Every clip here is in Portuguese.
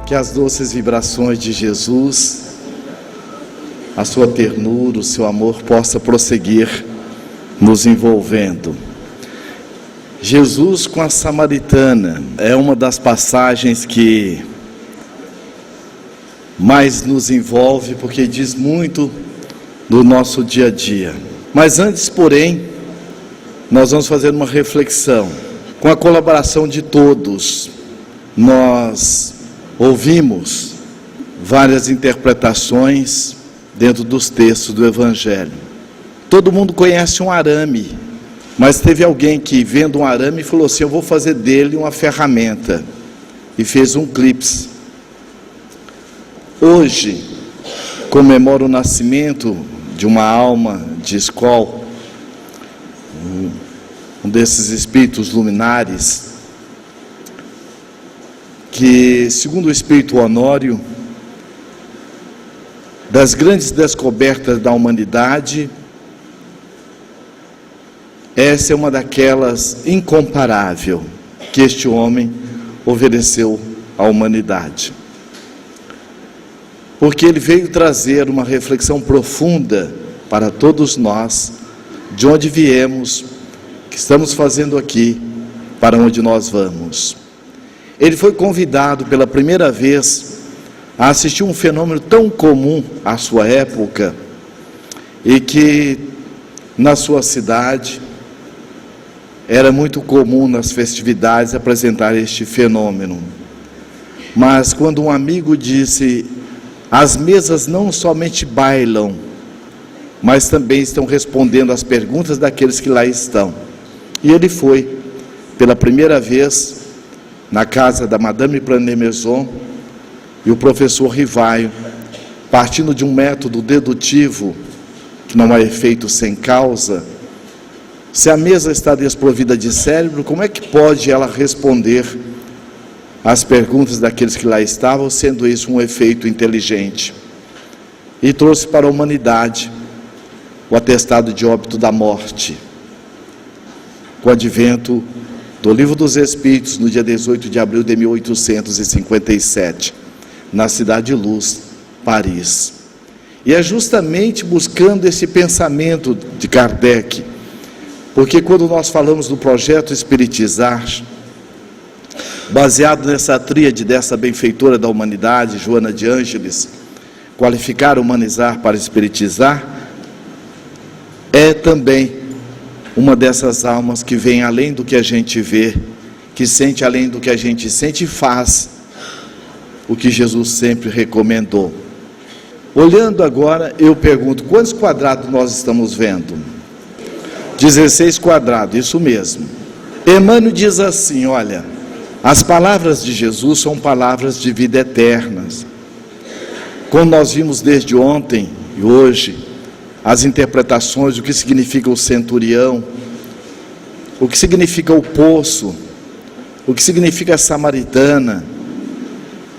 Que as doces vibrações de Jesus, a sua ternura, o seu amor possa prosseguir nos envolvendo. Jesus com a samaritana é uma das passagens que mais nos envolve, porque diz muito do nosso dia a dia. Mas antes, porém, nós vamos fazer uma reflexão. Com a colaboração de todos, nós ouvimos várias interpretações dentro dos textos do Evangelho. Todo mundo conhece um arame, mas teve alguém que, vendo um arame, falou assim: eu vou fazer dele uma ferramenta, e fez um clips. Hoje, comemoro o nascimento de uma alma de escola, um desses espíritos luminares, que, segundo o espírito Honório, das grandes descobertas da humanidade, essa é uma daquelas incomparável que este homem ofereceu à humanidade. Porque ele veio trazer uma reflexão profunda para todos nós, de onde viemos, o que estamos fazendo aqui, para onde nós vamos. Ele foi convidado pela primeira vez a assistir um fenômeno tão comum à sua época, e que na sua cidade era muito comum nas festividades apresentar este fenômeno. Mas quando um amigo disse: as mesas não somente bailam, mas também estão respondendo às perguntas daqueles que lá estão. E ele foi pela primeira vez na casa da Madame Planet-Maison, e o professor Rivaio, partindo de um método dedutivo, que não há efeito sem causa, se a mesa está desprovida de cérebro, como é que pode ela responder às perguntas daqueles que lá estavam, sendo isso um efeito inteligente? E trouxe para a humanidade o atestado de óbito da morte, com o advento do Livro dos Espíritos, no dia 18 de abril de 1857, na Cidade de Luz, Paris. E é justamente buscando esse pensamento de Kardec, porque quando nós falamos do projeto Espiritizar, baseado nessa tríade dessa benfeitora da humanidade, Joana de Ângeles, qualificar, humanizar para espiritizar, é também uma dessas almas que vem além do que a gente vê, que sente além do que a gente sente e faz o que Jesus sempre recomendou. Olhando agora, eu pergunto: quantos quadrados nós estamos vendo? 16 quadrados, isso mesmo. Emmanuel diz assim: olha, as palavras de Jesus são palavras de vida eternas. Como nós vimos desde ontem e hoje, as interpretações do que significa o centurião, o que significa o poço, o que significa a samaritana,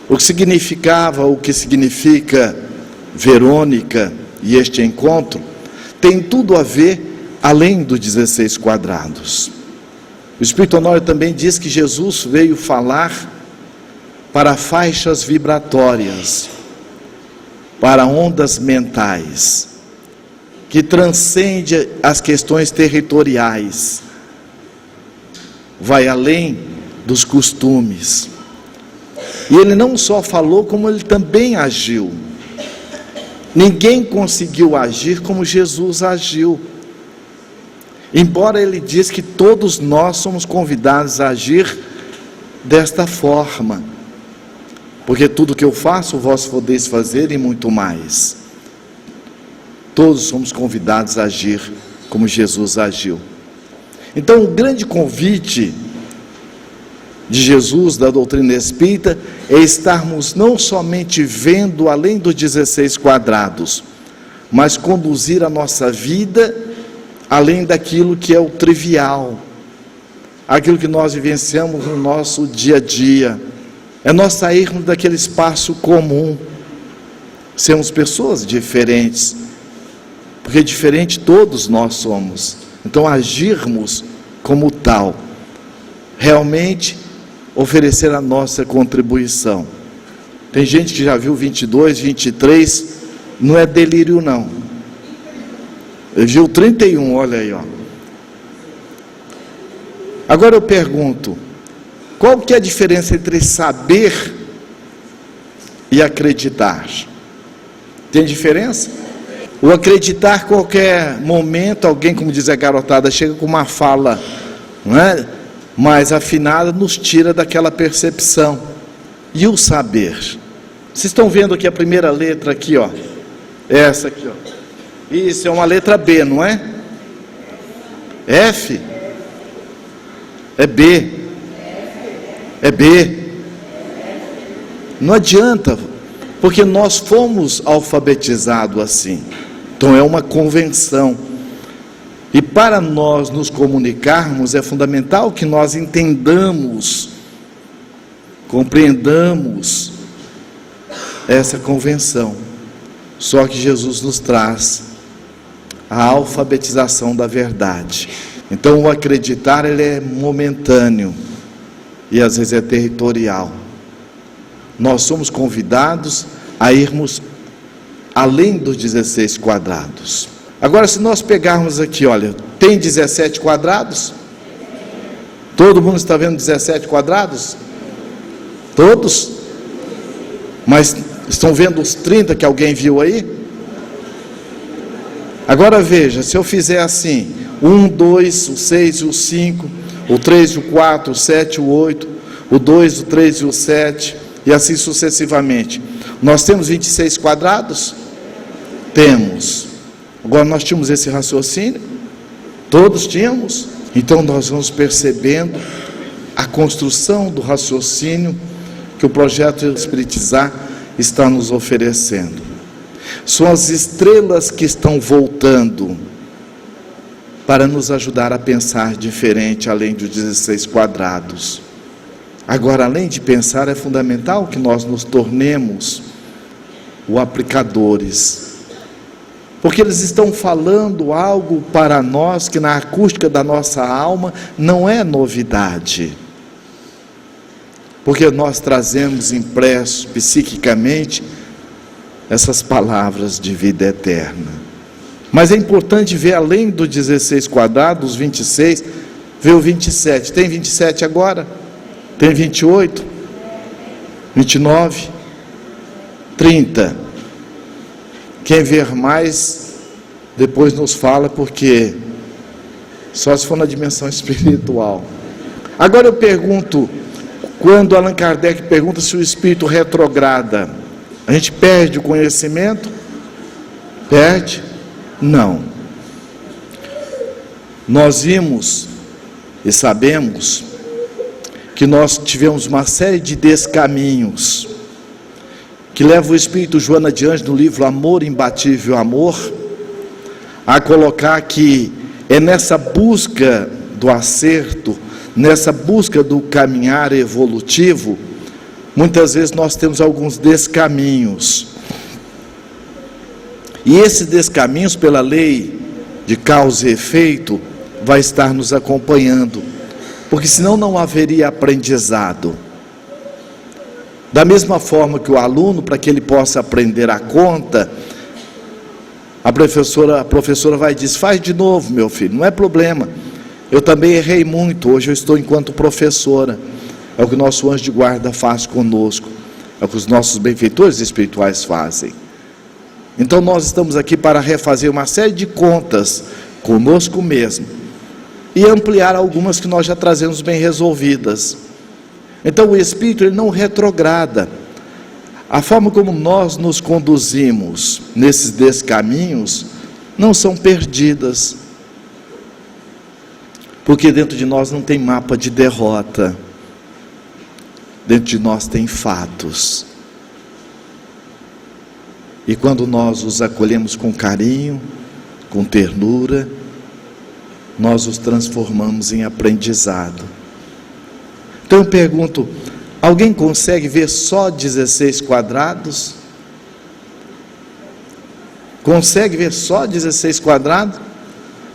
o que significa Verônica e este encontro, tem tudo a ver além dos 16 quadrados. O Espírito Honório também diz que Jesus veio falar para faixas vibratórias, para ondas mentais, que transcende as questões territoriais, vai além dos costumes. E ele não só falou, como ele também agiu. Ninguém conseguiu agir como Jesus agiu. Embora ele diz que todos nós somos convidados a agir desta forma, porque tudo que eu faço, vós podeis fazer e muito mais. Todos somos convidados a agir como Jesus agiu. Então, o grande convite de Jesus, da doutrina espírita, é estarmos não somente vendo além dos 16 quadrados, mas conduzir a nossa vida além daquilo que é o trivial, aquilo que nós vivenciamos no nosso dia a dia. É nós sairmos daquele espaço comum, sermos pessoas diferentes, porque diferente todos nós somos. Então, agirmos como tal, realmente oferecer a nossa contribuição. Tem gente que já viu 22, 23, não é delírio não. Eu vi o 31, olha aí, ó. Agora eu pergunto, qual que é a diferença entre saber e acreditar? Tem diferença? O acreditar, qualquer momento, alguém, como diz a garotada, chega com uma fala, não é? Mais afinada, nos tira daquela percepção. E o saber? Vocês estão vendo aqui a primeira letra aqui, ó. Essa aqui, ó. Isso é uma letra B, não é? F? É B. É B. Não adianta, porque nós fomos alfabetizados assim. Então é uma convenção. E para nós nos comunicarmos é fundamental que nós entendamos, compreendamos essa convenção. Só que Jesus nos traz a alfabetização da verdade. Então o acreditar, ele é momentâneo e às vezes é territorial. Nós somos convidados a irmos além dos 16 quadrados. Agora, se nós pegarmos aqui, olha, tem 17 quadrados? Todo mundo está vendo 17 quadrados? Todos? Mas estão vendo os 30 que alguém viu aí? Agora veja, se eu fizer assim, 1, 2, o 6 e o 5, o 3 e o 4, o 7 e o 8, o 2, o 3 e o 7, e assim sucessivamente. Nós temos 26 quadrados? Temos. Agora nós tínhamos esse raciocínio? Todos tínhamos? Então nós vamos percebendo a construção do raciocínio que o projeto Espiritizar está nos oferecendo. São as estrelas que estão voltando para nos ajudar a pensar diferente, além dos 16 quadrados. Agora, além de pensar, é fundamental que nós nos tornemos os aplicadores, porque eles estão falando algo para nós que na acústica da nossa alma não é novidade, porque nós trazemos impresso psiquicamente essas palavras de vida eterna. Mas é importante ver além dos 16 quadrados, os 26, ver o 27. Tem 27 agora? Tem 28? 29? 30? Quem ver mais, depois nos fala, porque só se for na dimensão espiritual. Agora eu pergunto, quando Allan Kardec pergunta se o espírito retrograda, a gente perde o conhecimento? Perde? Não. Nós vimos e sabemos que nós tivemos uma série de descaminhos que leva o espírito Joana de Ângeles, no livro Amor Imbatível Amor, a colocar que é nessa busca do acerto, nessa busca do caminhar evolutivo, muitas vezes nós temos alguns descaminhos. E esses descaminhos, pela lei de causa e efeito, vai estar nos acompanhando, porque senão não haveria aprendizado. Da mesma forma que o aluno, para que ele possa aprender a conta, a professora vai dizer, faz de novo, meu filho, não é problema, eu também errei muito, hoje eu estou enquanto professora. É o que o nosso anjo de guarda faz conosco, é o que os nossos benfeitores espirituais fazem. Então nós estamos aqui para refazer uma série de contas conosco mesmo e ampliar algumas que nós já trazemos bem resolvidas. Então o Espírito, ele não retrograda. A forma como nós nos conduzimos nesses descaminhos não são perdidas, porque dentro de nós não tem mapa de derrota, dentro de nós tem fatos, e quando nós os acolhemos com carinho, com ternura, nós os transformamos em aprendizado. Então eu pergunto, alguém consegue ver só 16 quadrados? Consegue ver só 16 quadrados?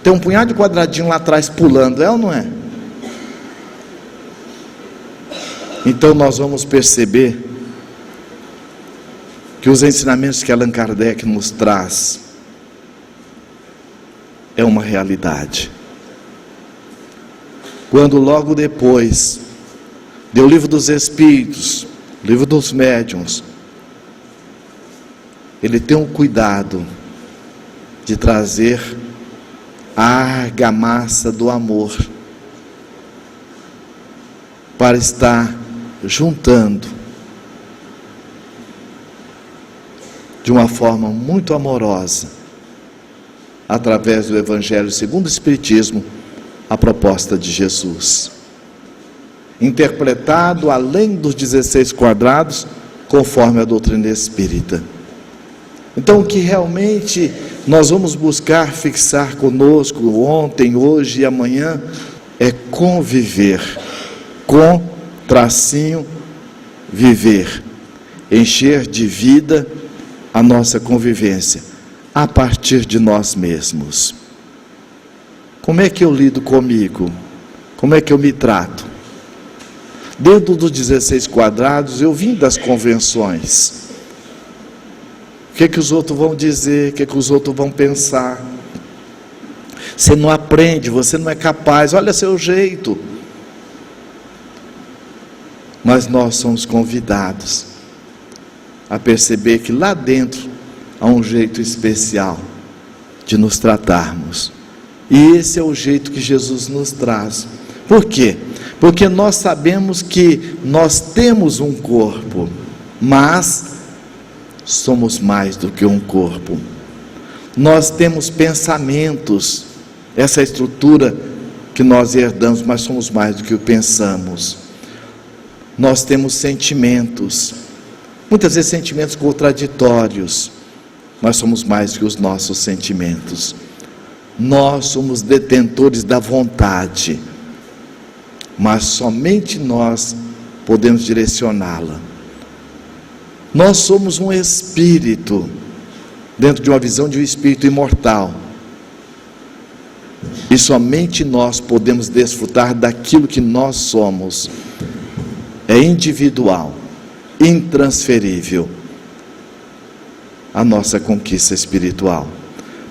Tem um punhado de quadradinho lá atrás pulando, é ou não é? Então nós vamos perceber que os ensinamentos que Allan Kardec nos traz é uma realidade. Quando logo depois deu o Livro dos Espíritos, o Livro dos Médiuns, ele tem um cuidado de trazer a argamassa do amor para estar juntando de uma forma muito amorosa, através do Evangelho segundo o Espiritismo, a proposta de Jesus, interpretado além dos 16 quadrados, conforme a doutrina espírita. Então, o que realmente nós vamos buscar fixar conosco ontem, hoje e amanhã é conviver com tracinho viver, encher de vida a nossa convivência a partir de nós mesmos. Como é que eu lido comigo? Como é que eu me trato? Dentro dos 16 quadrados eu vim das convenções. O que os outros vão dizer? O que os outros vão pensar? Você não aprende, você não é capaz, olha seu jeito. Mas nós somos convidados a perceber que lá dentro há um jeito especial de nos tratarmos. E esse é o jeito que Jesus nos traz. Por quê? Porque nós sabemos que nós temos um corpo, mas somos mais do que um corpo. Nós temos pensamentos, essa estrutura que nós herdamos, mas somos mais do que o pensamos. Nós temos sentimentos, muitas vezes sentimentos contraditórios, mas somos mais do que os nossos sentimentos. Nós somos detentores da vontade, mas somente nós podemos direcioná-la. Nós somos um espírito, dentro de uma visão de um espírito imortal, e somente nós podemos desfrutar daquilo que nós somos. É individual, intransferível a nossa conquista espiritual.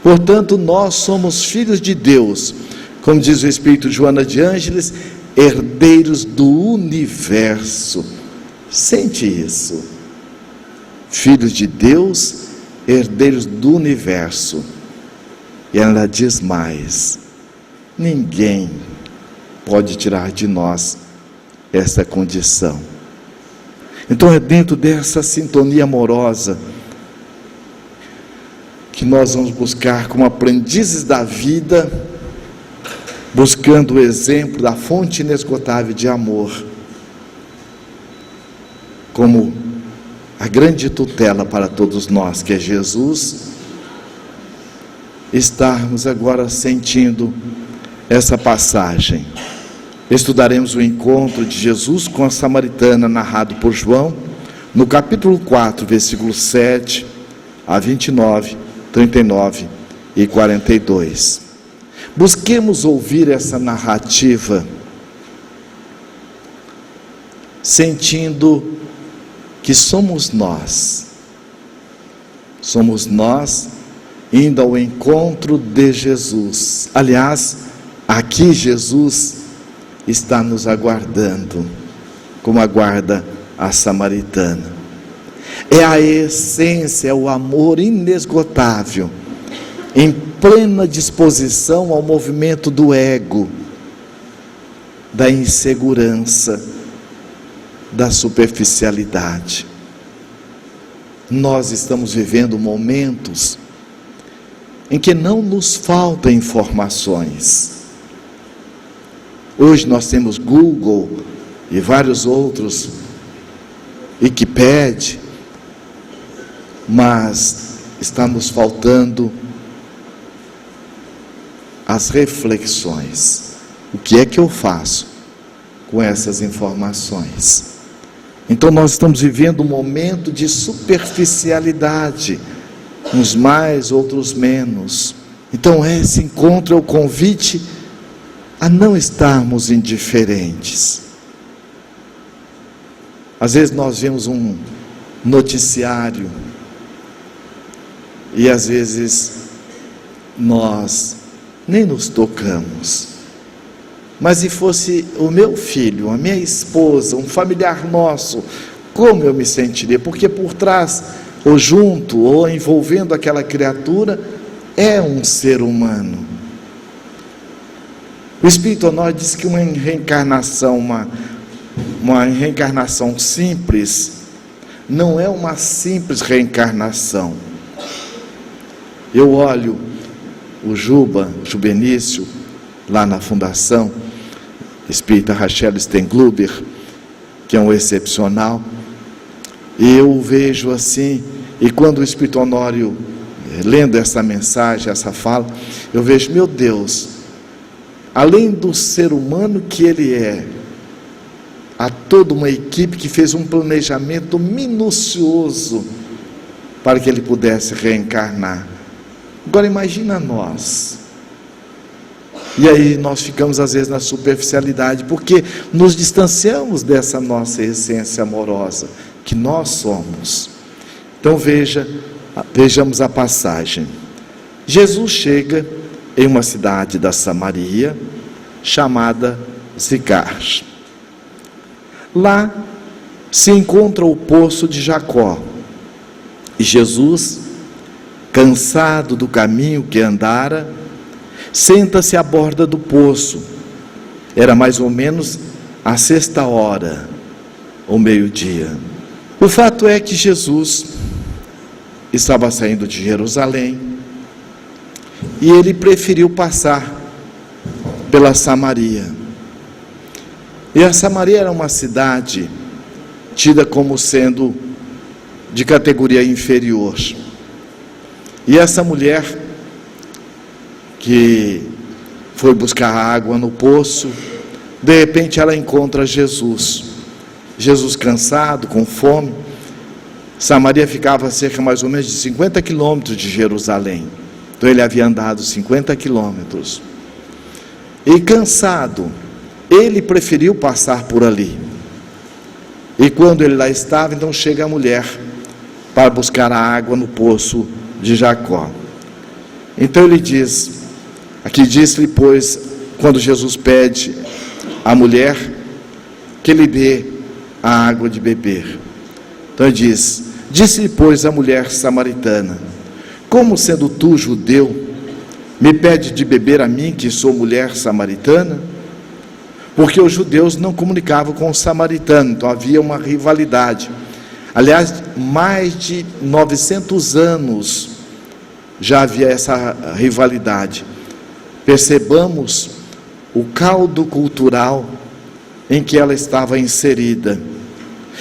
Portanto, nós somos filhos de Deus, como diz o Espírito Joana de Ângeles, herdeiros do universo. Sente isso. Filhos de Deus, herdeiros do universo. E ela diz mais: ninguém pode tirar de nós essa condição. Então é dentro dessa sintonia amorosa que nós vamos buscar, como aprendizes da vida, buscando o exemplo da fonte inesgotável de amor, como a grande tutela para todos nós, que é Jesus, estarmos agora sentindo essa passagem. Estudaremos o encontro de Jesus com a samaritana, narrado por João, no capítulo 4, versículos 7 a 29, 39 e 42. Busquemos ouvir essa narrativa, sentindo que somos nós indo ao encontro de Jesus. Aliás, aqui Jesus está nos aguardando, como aguarda a samaritana. É a essência, é o amor inesgotável, em plena disposição ao movimento do ego, da insegurança, da superficialidade. Nós estamos vivendo momentos em que não nos faltam informações. Hoje nós temos Google e vários outros, Wikipedia, mas está nos faltando as reflexões. O que é que eu faço com essas informações? Então nós estamos vivendo um momento de superficialidade, uns mais, outros menos. Então esse encontro é o convite a não estarmos indiferentes. Às vezes nós vemos um noticiário e às vezes nós nem nos tocamos. Mas se fosse o meu filho, a minha esposa, um familiar nosso, como eu me sentiria? Porque por trás, ou junto, ou envolvendo aquela criatura, é um ser humano. O Espírito Honório diz que uma reencarnação simples, não é uma simples reencarnação. Eu olho o Jubenício, lá na Fundação Espírita Rachel Stengluber, que é um excepcional, e eu vejo assim, e quando o Espírito Honório, lendo essa mensagem, essa fala, eu vejo, meu Deus, além do ser humano que ele é, há toda uma equipe que fez um planejamento minucioso para que ele pudesse reencarnar. Agora imagina nós. E aí nós ficamos às vezes na superficialidade, porque nos distanciamos dessa nossa essência amorosa, que nós somos. Então vejamos a passagem. Jesus chega em uma cidade da Samaria, chamada Sicar. Lá se encontra o poço de Jacó, e Jesus, cansado do caminho que andara, senta-se à borda do poço. Era mais ou menos a 6ª, ou meio-dia. O fato é que Jesus estava saindo de Jerusalém, e ele preferiu passar pela Samaria. E a Samaria era uma cidade tida como sendo de categoria inferior. E essa mulher que foi buscar água no poço, de repente ela encontra Jesus. Jesus cansado, com fome. Samaria ficava a cerca mais ou menos de 50 quilômetros de Jerusalém. Então ele havia andado 50 quilômetros. E cansado, ele preferiu passar por ali. E quando ele lá estava, então chega a mulher para buscar a água no poço de Jacó. Então ele diz, aqui diz-lhe, pois, quando Jesus pede à mulher que lhe dê a água de beber. Então ele diz, disse-lhe, pois, a mulher samaritana, como sendo tu judeu, me pede de beber a mim, que sou mulher samaritana? Porque os judeus não comunicavam com os samaritanos, então havia uma rivalidade. Aliás, mais de 900 anos já havia essa rivalidade. Percebamos o caldo cultural em que ela estava inserida.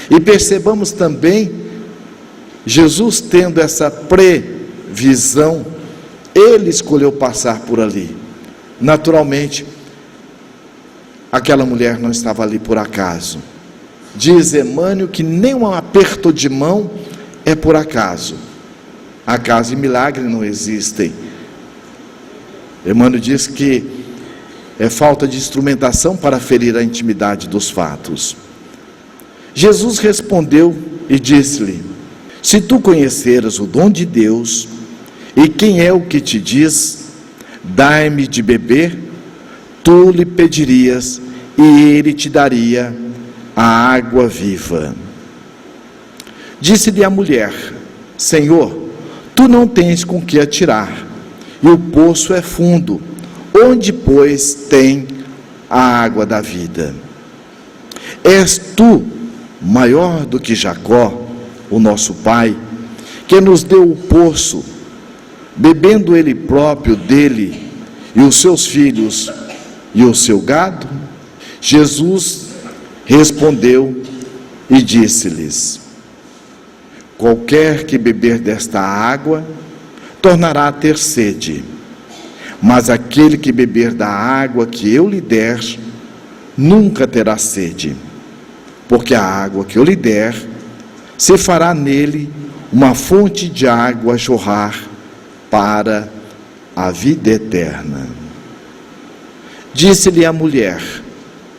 E percebamos também, Jesus tendo essa previsão, ele escolheu passar por ali. Naturalmente, aquela mulher não estava ali por acaso. Diz Emmanuel que nem um aperto de mão é por acaso. Acaso e milagre não existem. Emmanuel diz que é falta de instrumentação para ferir a intimidade dos fatos. Jesus respondeu e disse-lhe, se tu conheceras o dom de Deus, e quem é o que te diz, dai-me de beber, tu lhe pedirias, e ele te daria a água viva. Disse-lhe a mulher, Senhor, tu não tens com que atirar, e o poço é fundo, onde, pois, tem a água da vida? És tu maior do que Jacó, o nosso pai, que nos deu o poço, bebendo ele próprio dele, e os seus filhos, e o seu gado? Jesus respondeu e disse-lhes, qualquer que beber desta água, tornará a ter sede, mas aquele que beber da água que eu lhe der, nunca terá sede, porque a água que eu lhe der, se fará nele uma fonte de água a jorrar para a vida eterna. Disse-lhe a mulher,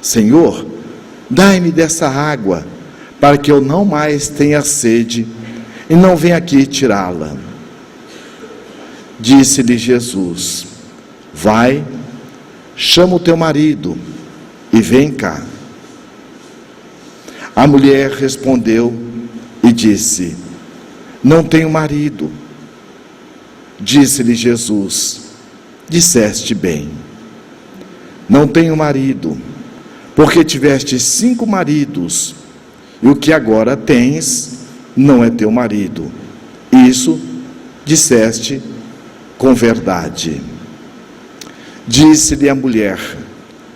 Senhor, dai-me dessa água, para que eu não mais tenha sede, e não venha aqui tirá-la. Disse-lhe Jesus: vai, chama o teu marido e vem cá. A mulher respondeu e disse: não tenho marido. Disse-lhe Jesus: disseste bem, não tenho marido, porque tiveste 5 maridos, e o que agora tens não é teu marido. Isso disseste com verdade. Disse-lhe a mulher: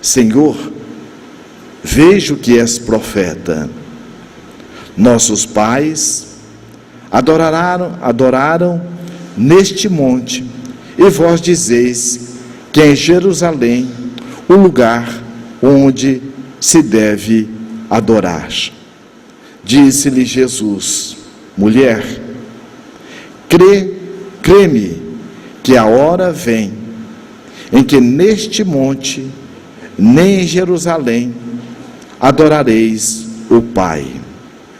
Senhor, vejo que és profeta. Nossos pais adoraram neste monte, e vós dizeis que é em Jerusalém o lugar onde se deve adorar. Disse-lhe Jesus: mulher, crê-me que a hora vem em que neste monte, nem em Jerusalém, adorareis o Pai.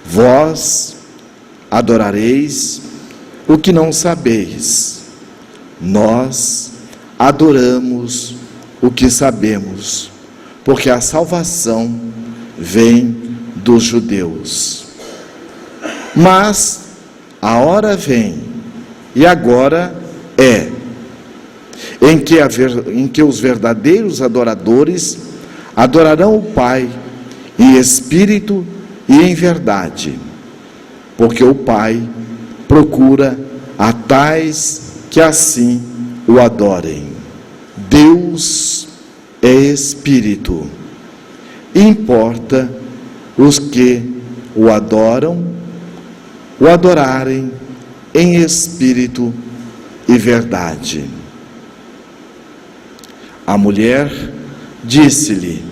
Vós adorareis o que não sabeis. Nós adoramos o que sabemos, porque a salvação vem dos judeus. Mas a hora vem, e agora é, em que os verdadeiros adoradores adorarão o Pai em espírito e em verdade, porque o Pai procura a tais que assim o adorem. Deus é espírito, e importa os que o adorarem em espírito e verdade. A mulher disse-lhe: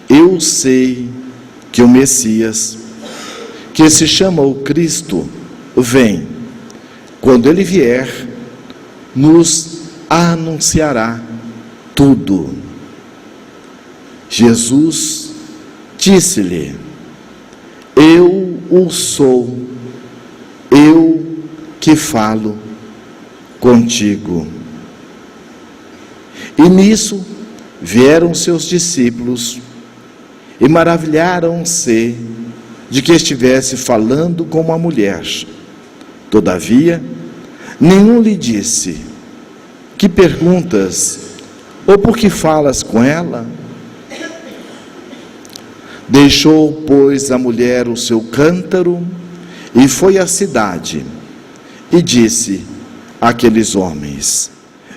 eu sei que o Messias, que se chama o Cristo, vem. Quando ele vier, nos anunciará tudo. Jesus disse-lhe: eu o sou, eu que falo contigo. E nisso vieram seus discípulos e maravilharam-se de que estivesse falando com uma mulher. Todavia, nenhum lhe disse: que perguntas? Ou por que falas com ela? Deixou, pois, a mulher o seu cântaro e foi à cidade, e disse àqueles homens: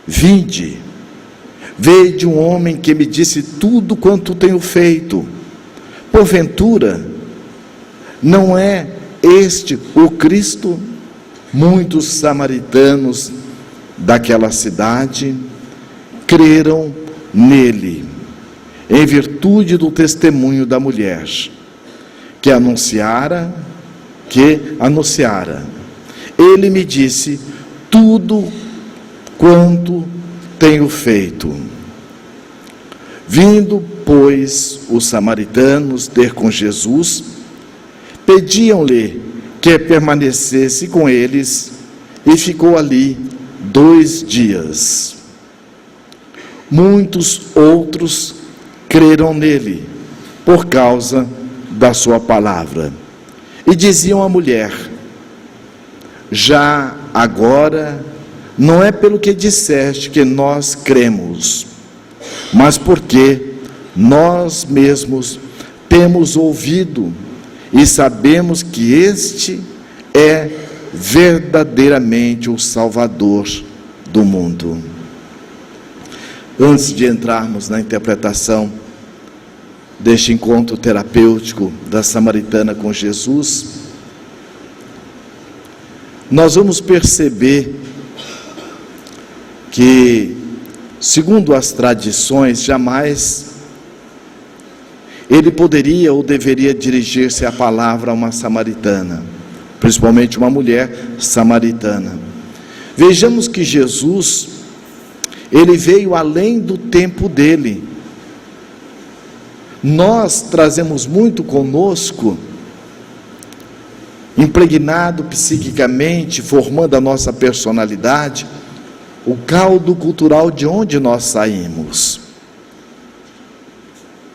vinde, vede um homem que me disse tudo quanto tenho feito. Porventura, não é este o Cristo? Muitos samaritanos daquela cidade creram nele, em virtude do testemunho da mulher, que anunciara. Ele me disse tudo quanto tenho feito. Vindo, pois, os samaritanos ter com Jesus, pediam-lhe que permanecesse com eles, e ficou ali 2 dias. Muitos outros creram nele, por causa da sua palavra. E diziam à mulher: já agora, não é pelo que disseste que nós cremos, mas porque nós mesmos temos ouvido e sabemos que este é verdadeiramente o Salvador do mundo. Antes de entrarmos na interpretação deste encontro terapêutico da samaritana com Jesus, nós vamos perceber que, segundo as tradições, jamais ele poderia ou deveria dirigir-se a palavra a uma samaritana, principalmente uma mulher samaritana. Vejamos que Jesus, ele veio além do tempo dele. Nós trazemos muito conosco, impregnado psiquicamente, formando a nossa personalidade, o caldo cultural de onde nós saímos.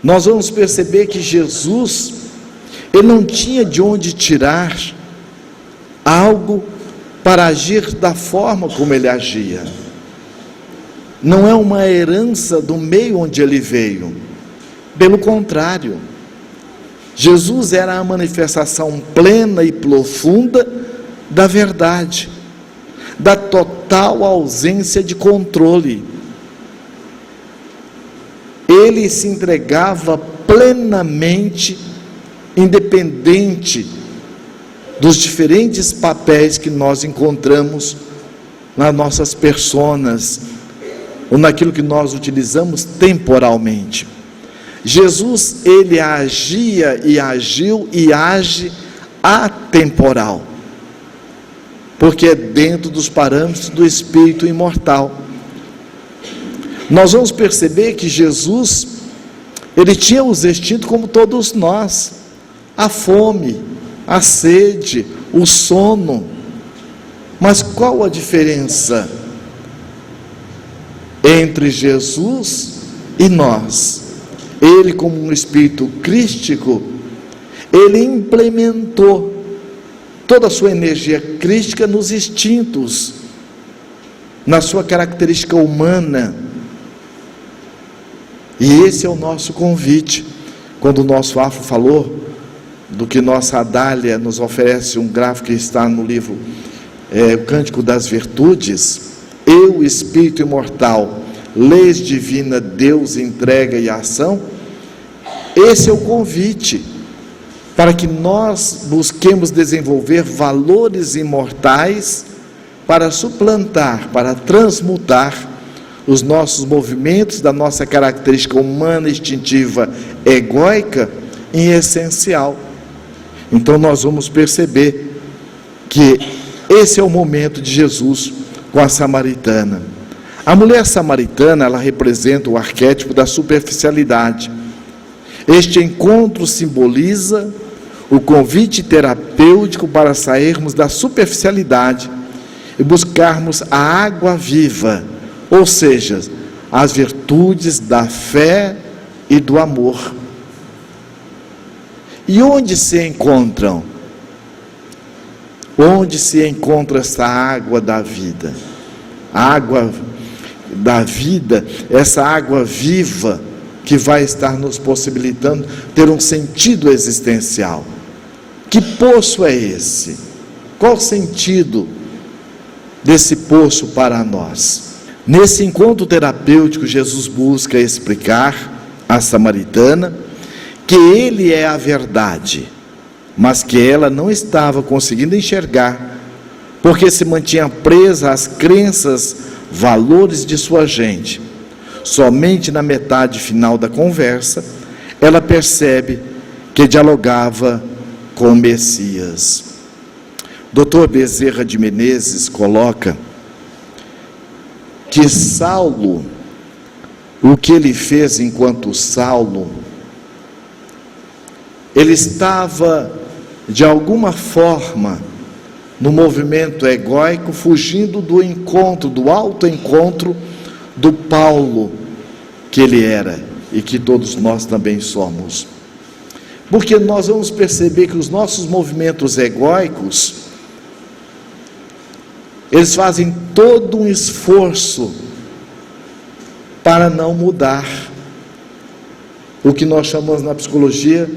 Nós vamos perceber que Jesus, ele não tinha de onde tirar algo para agir da forma como ele agia. Não é uma herança do meio onde ele veio. Pelo contrário, Jesus era a manifestação plena e profunda da verdade, da total ausência de controle. Ele se entregava plenamente, independente dos diferentes papéis que nós encontramos nas nossas personas, ou naquilo que nós utilizamos temporalmente. Jesus, ele agia e agiu e age atemporal, porque é dentro dos parâmetros do Espírito imortal. Nós vamos perceber que Jesus, ele tinha os instintos como todos nós, a fome, a sede, o sono. Mas qual a diferença entre Jesus e nós? Ele, como um espírito crístico, ele implementou toda a sua energia crística nos instintos, na sua característica humana. E esse é o nosso convite. Quando o nosso Afro falou do que nossa Adália nos oferece, um gráfico que está no livro o Cântico das Virtudes: eu, espírito imortal, leis divina, Deus, entrega e ação. Esse é o convite para que nós busquemos desenvolver valores imortais para suplantar, para transmutar os nossos movimentos da nossa característica humana, instintiva, egóica, em essencial. Então nós vamos perceber que esse é o momento de Jesus com a samaritana. A mulher samaritana, ela representa o arquétipo da superficialidade. Este encontro simboliza o convite terapêutico para sairmos da superficialidade e buscarmos a água viva, ou seja, as virtudes da fé e do amor. E onde se encontram? Onde se encontra essa água da vida? A água da vida, essa água viva que vai estar nos possibilitando ter um sentido existencial. Que poço é esse? Qual o sentido desse poço para nós? Nesse encontro terapêutico, Jesus busca explicar à samaritana que ele é a verdade, mas que ela não estava conseguindo enxergar, porque se mantinha presa às crenças, valores de sua gente. Somente na metade final da conversa, ela percebe que dialogava com o Messias. Dr. Bezerra de Menezes coloca que Saulo, o que ele fez enquanto Saulo, ele estava de alguma forma no movimento egóico, fugindo do encontro, do autoencontro do Paulo que ele era e que todos nós também somos. Porque nós vamos perceber que os nossos movimentos egóicos, eles fazem todo um esforço para não mudar o que nós chamamos na psicologia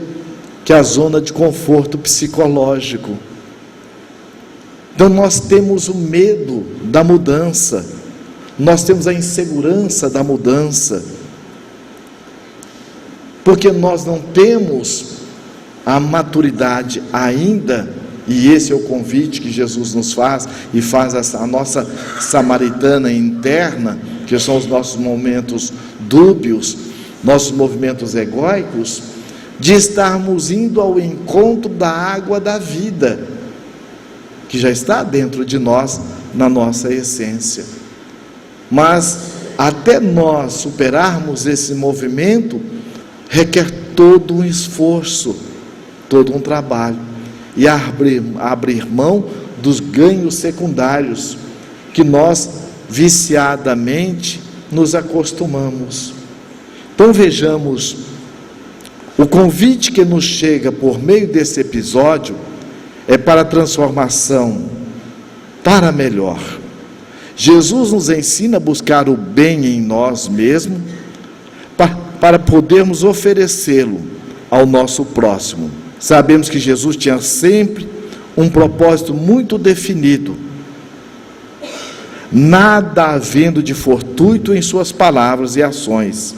que é a zona de conforto psicológico. Então nós temos o medo da mudança, nós temos a insegurança da mudança, porque nós não temos a maturidade ainda. E esse é o convite que Jesus nos faz, e faz a nossa samaritana interna, que são os nossos momentos dúbios, nossos movimentos egóicos, de estarmos indo ao encontro da água da vida, que já está dentro de nós, na nossa essência. Mas até nós superarmos esse movimento, requer todo um esforço, todo um trabalho, e abrir mão dos ganhos secundários que nós viciadamente nos acostumamos. Então vejamos, o convite que nos chega por meio desse episódio é para a transformação, para melhor. Jesus nos ensina a buscar o bem em nós mesmos, para podermos oferecê-lo ao nosso próximo. Sabemos que Jesus tinha sempre um propósito muito definido, nada havendo de fortuito em suas palavras e ações.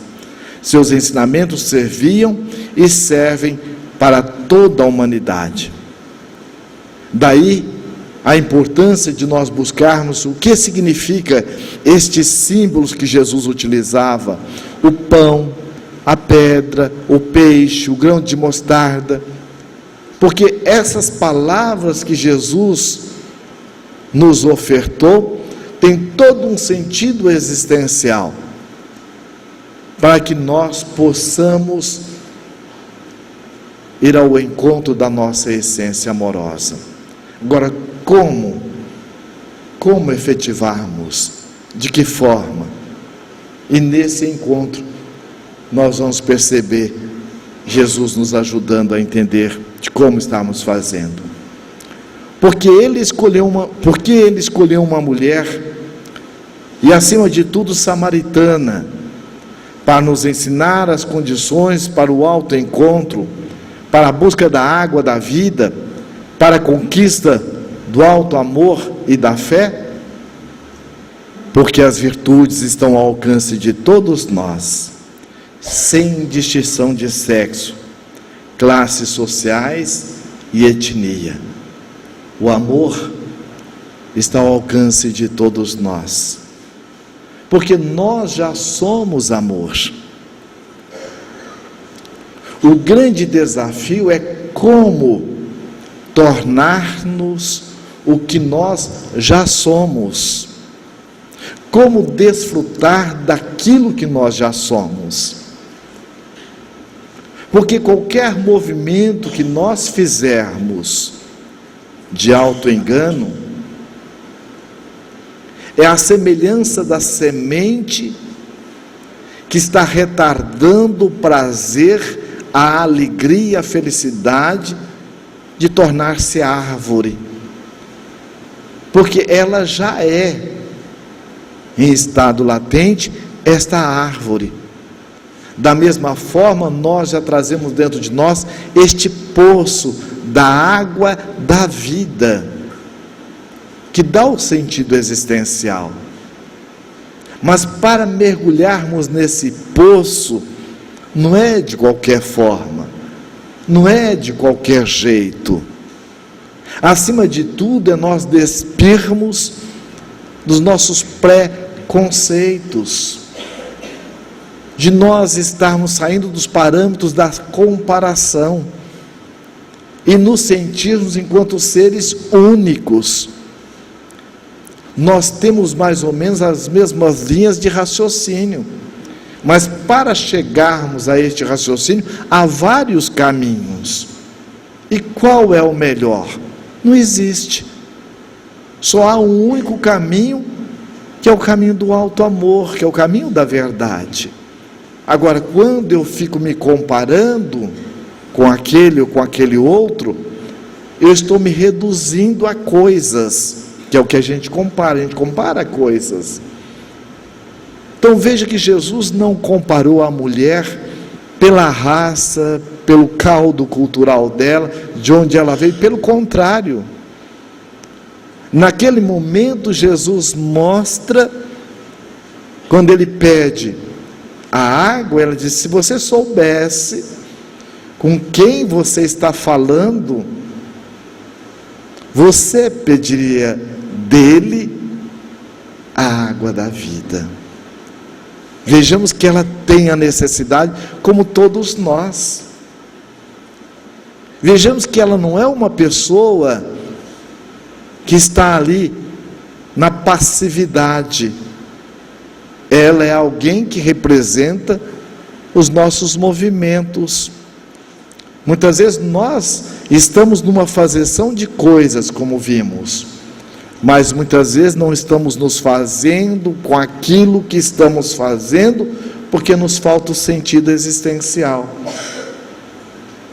Seus ensinamentos serviam e servem para toda a humanidade. Daí a importância de nós buscarmos o que significa estes símbolos que Jesus utilizava: o pão, a pedra, o peixe, o grão de mostarda, porque essas palavras que Jesus nos ofertou têm todo um sentido existencial, para que nós possamos ir ao encontro da nossa essência amorosa. Agora, como efetivarmos? De que forma? E nesse encontro nós vamos perceber Jesus nos ajudando a entender de como estamos fazendo. Porque ele escolheu uma mulher, e acima de tudo samaritana, para nos ensinar as condições para o autoencontro, para a busca da água da vida, para a conquista do alto amor e da fé? Porque as virtudes estão ao alcance de todos nós, sem distinção de sexo, classes sociais e etnia. O amor está ao alcance de todos nós, porque nós já somos amor. O grande desafio é como tornar-nos o que nós já somos, como desfrutar daquilo que nós já somos. Porque qualquer movimento que nós fizermos de auto-engano é a semelhança da semente que está retardando o prazer, a alegria, a felicidade de tornar-se árvore, porque ela já é, em estado latente, esta árvore. Da mesma forma, nós já trazemos dentro de nós este poço da água da vida, que dá o sentido existencial. Mas para mergulharmos nesse poço, não é de qualquer forma, não é de qualquer jeito. Acima de tudo, é nós despirmos dos nossos pré-conceitos, de nós estarmos saindo dos parâmetros da comparação e nos sentirmos enquanto seres únicos. Nós temos mais ou menos as mesmas linhas de raciocínio, mas para chegarmos a este raciocínio há vários caminhos. E qual é o melhor? Não existe. Só há um único caminho, que é o caminho do alto amor, que é o caminho da verdade. Agora, quando eu fico me comparando com aquele ou com aquele outro, eu estou me reduzindo a coisas, que é o que a gente compara coisas. Então veja que Jesus não comparou a mulher pela raça, pelo caldo cultural dela, de onde ela veio, pelo contrário. Naquele momento Jesus mostra, quando ele pede a água, ela diz: se você soubesse com quem você está falando, você pediria dele a água da vida. Vejamos que ela tem a necessidade, como todos nós. Vejamos que ela não é uma pessoa que está ali na passividade. Ela é alguém que representa os nossos movimentos. Muitas vezes nós estamos numa fazeção de coisas, como vimos. mas muitas vezes não estamos nos fazendo com aquilo que estamos fazendo, porque nos falta o sentido existencial.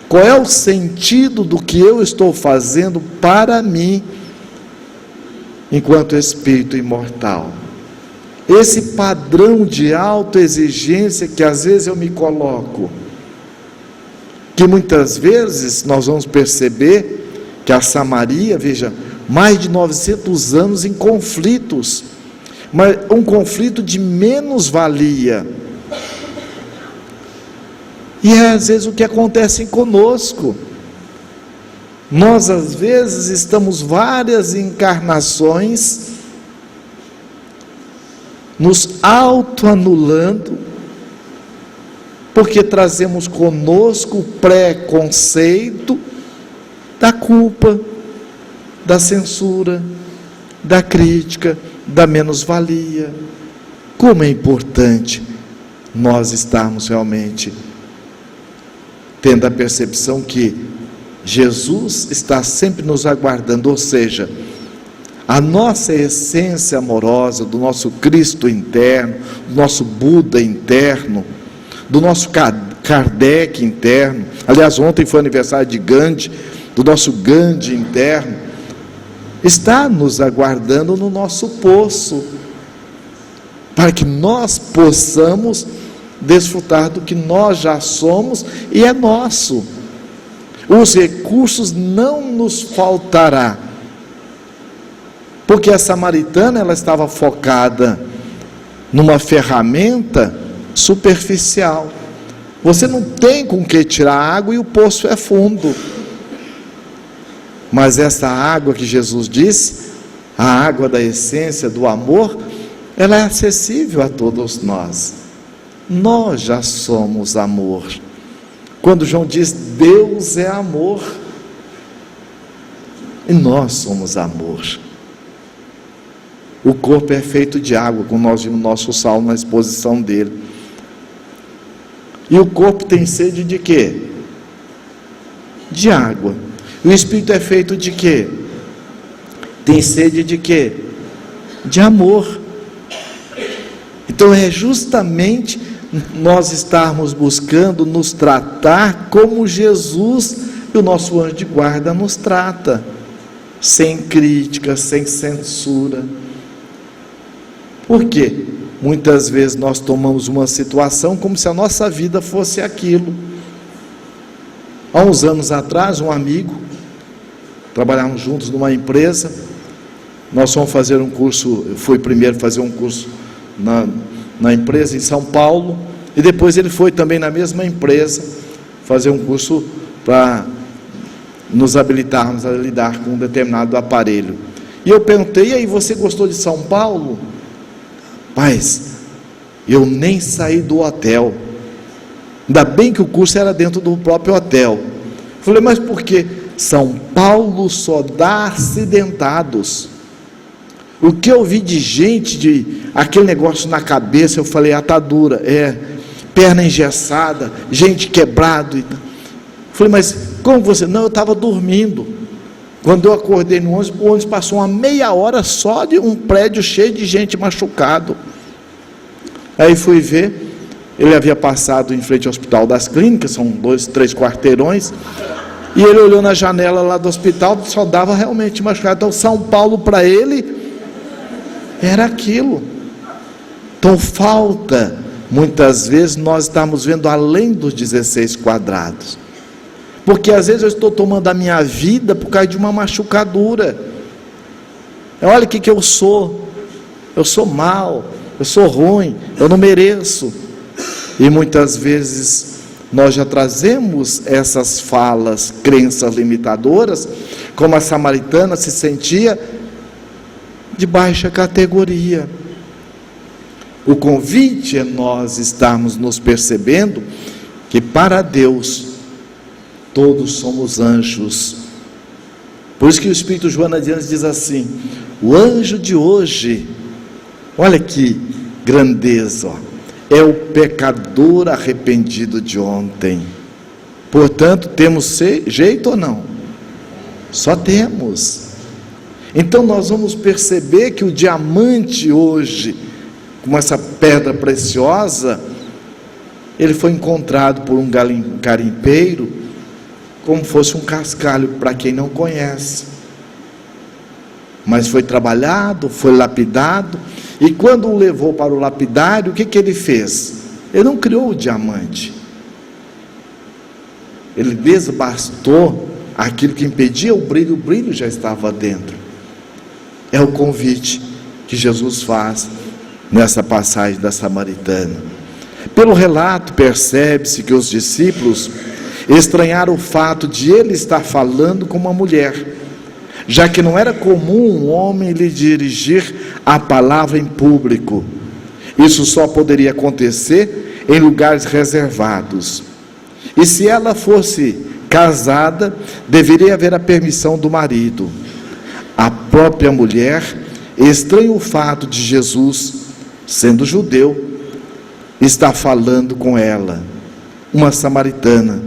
Qual é o sentido do que eu estou fazendo para mim, enquanto espírito imortal? Esse padrão de autoexigência que às vezes eu me coloco, que muitas vezes nós vamos perceber que a Samaria, veja, mais de 900 anos em conflitos, mas um conflito de menos-valia. E é às vezes o que acontece conosco. Nós às vezes estamos várias encarnações nos autoanulando, porque trazemos conosco o preconceito da culpa, da censura, da crítica, da menos-valia. Como é importante nós estarmos realmente tendo a percepção que Jesus está sempre nos aguardando, ou seja, a nossa essência amorosa, do nosso Cristo interno, do nosso Buda interno, do nosso Kardec interno. Aliás, ontem foi aniversário de Gandhi, do nosso Gandhi interno, está nos aguardando no nosso poço, para que nós possamos desfrutar do que nós já somos e é nosso. Os recursos não nos faltará, porque a samaritana, ela estava focada numa ferramenta superficial. Você não tem com que tirar água e o poço é fundo. Mas essa água que Jesus disse, a água da essência do amor, ela é acessível a todos nós. Nós já somos amor. Quando João diz Deus é amor, e nós somos amor. O corpo é feito de água, como nós vimos no nosso salmo na exposição dele. E o corpo tem sede de quê? De água. E o espírito é feito de quê? Tem sede de quê? De amor. Então é justamente nós estarmos buscando nos tratar como Jesus e o nosso anjo de guarda nos trata, sem crítica, sem censura. Por quê? Muitas vezes nós tomamos uma situação como se a nossa vida fosse aquilo. Há uns anos atrás, um amigo, trabalhávamos juntos numa empresa, nós fomos fazer um curso, eu fui primeiro fazer um curso na empresa em São Paulo, e depois ele foi também na mesma empresa fazer um curso para nos habilitarmos a lidar com um determinado aparelho. E eu perguntei: e aí, você gostou de São Paulo? Mas eu nem saí do hotel, ainda bem que o curso era dentro do próprio hotel. Falei: mas por quê? São Paulo só dá acidentados. O que eu vi de gente, de aquele negócio na cabeça, eu falei: atadura, perna engessada, gente quebrado. Falei: mas como você? Não, eu estava dormindo. Quando eu acordei no ônibus, o ônibus passou uma meia hora só de um prédio cheio de gente machucado. Aí fui ver, ele havia passado em frente ao Hospital das Clínicas, são 2, 3 quarteirões, e ele olhou na janela lá do hospital, só dava realmente machucado. Então São Paulo para ele era aquilo. Então falta, muitas vezes, nós estamos vendo além dos 16 quadrados, porque às vezes eu estou tomando a minha vida por causa de uma machucadura. Olha o que eu sou mal, eu sou ruim, eu não mereço. E muitas vezes nós já trazemos essas falas, crenças limitadoras, como a samaritana se sentia de baixa categoria. O convite é nós estarmos nos percebendo que para Deus todos somos anjos. Por isso que o Espírito Joana de Anjos diz assim: o anjo de hoje, olha que grandeza, é o pecador arrependido de ontem. Portanto, temos jeito ou não? Só temos. Então nós vamos perceber que o diamante hoje, como essa pedra preciosa, ele foi encontrado por um garimpeiro, como fosse um cascalho, para quem não conhece. Mas foi trabalhado, foi lapidado, e quando o levou para o lapidário, o que ele fez? Ele não criou o diamante. Ele desbastou aquilo que impedia o brilho já estava dentro. É o convite que Jesus faz nessa passagem da samaritana. Pelo relato, percebe-se que os discípulos estranharam o fato de ele estar falando com uma mulher, já que não era comum um homem lhe dirigir a palavra em público. Isso só poderia acontecer em lugares reservados. E se ela fosse casada, deveria haver a permissão do marido. A própria mulher estranha o fato de Jesus, sendo judeu, estar falando com ela, uma samaritana,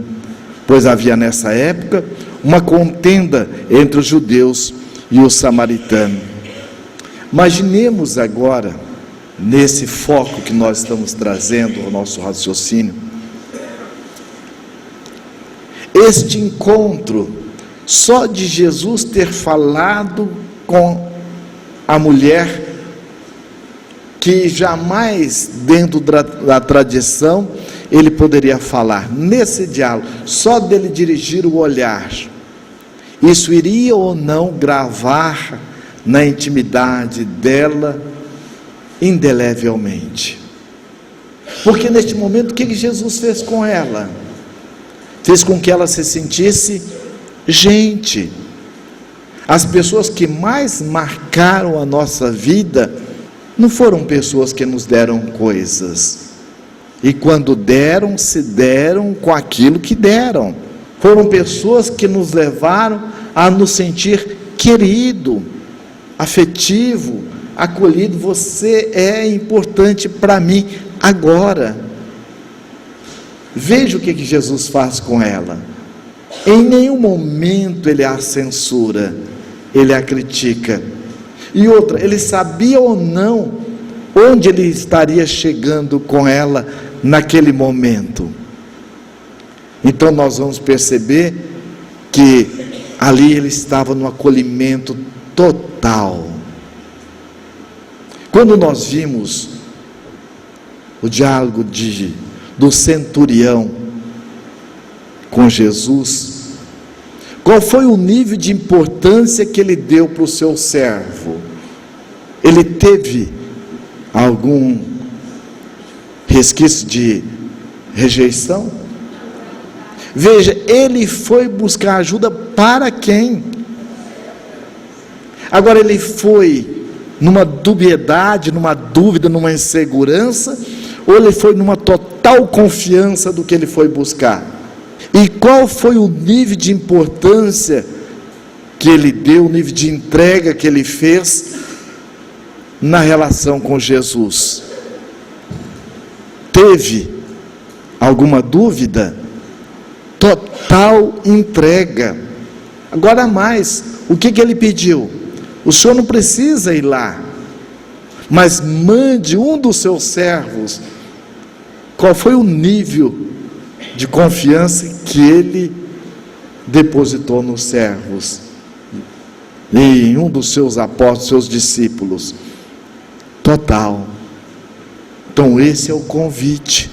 pois havia nessa época uma contenda entre os judeus e os samaritanos. Imaginemos agora, nesse foco que nós estamos trazendo ao nosso raciocínio, este encontro, só de Jesus ter falado com a mulher, que jamais dentro da tradição ele poderia falar, nesse diálogo, só dele dirigir o olhar, isso iria ou não gravar na intimidade dela indelevelmente? Porque neste momento, o que Jesus fez com ela? Fez com que ela se sentisse gente. As pessoas que mais marcaram a nossa vida não foram pessoas que nos deram coisas, e quando deram, se deram com aquilo que deram. Foram pessoas que nos levaram a nos sentir querido, afetivo, acolhido. Você é importante para mim agora. Veja o que Jesus faz com ela. Em nenhum momento ele a censura, ele a critica. E outra, ele sabia ou não onde ele estaria chegando com ela naquele momento. Então nós vamos perceber que ali ele estava no acolhimento total. Quando nós vimos o diálogo do centurião com Jesus, qual foi o nível de importância que ele deu para o seu servo? Ele teve algum resquício de rejeição? Veja, ele foi buscar ajuda para quem? Agora ele foi numa dubiedade, numa dúvida, numa insegurança, ou ele foi numa total confiança do que ele foi buscar? E qual foi o nível de importância que ele deu, o nível de entrega que ele fez na relação com Jesus? Teve alguma dúvida? Total entrega. Agora mais, o que ele pediu? O senhor não precisa ir lá, mas mande um dos seus servos. Qual foi o nível de confiança que ele depositou nos servos, em um dos seus apóstolos, seus discípulos? Total. Então esse é o convite,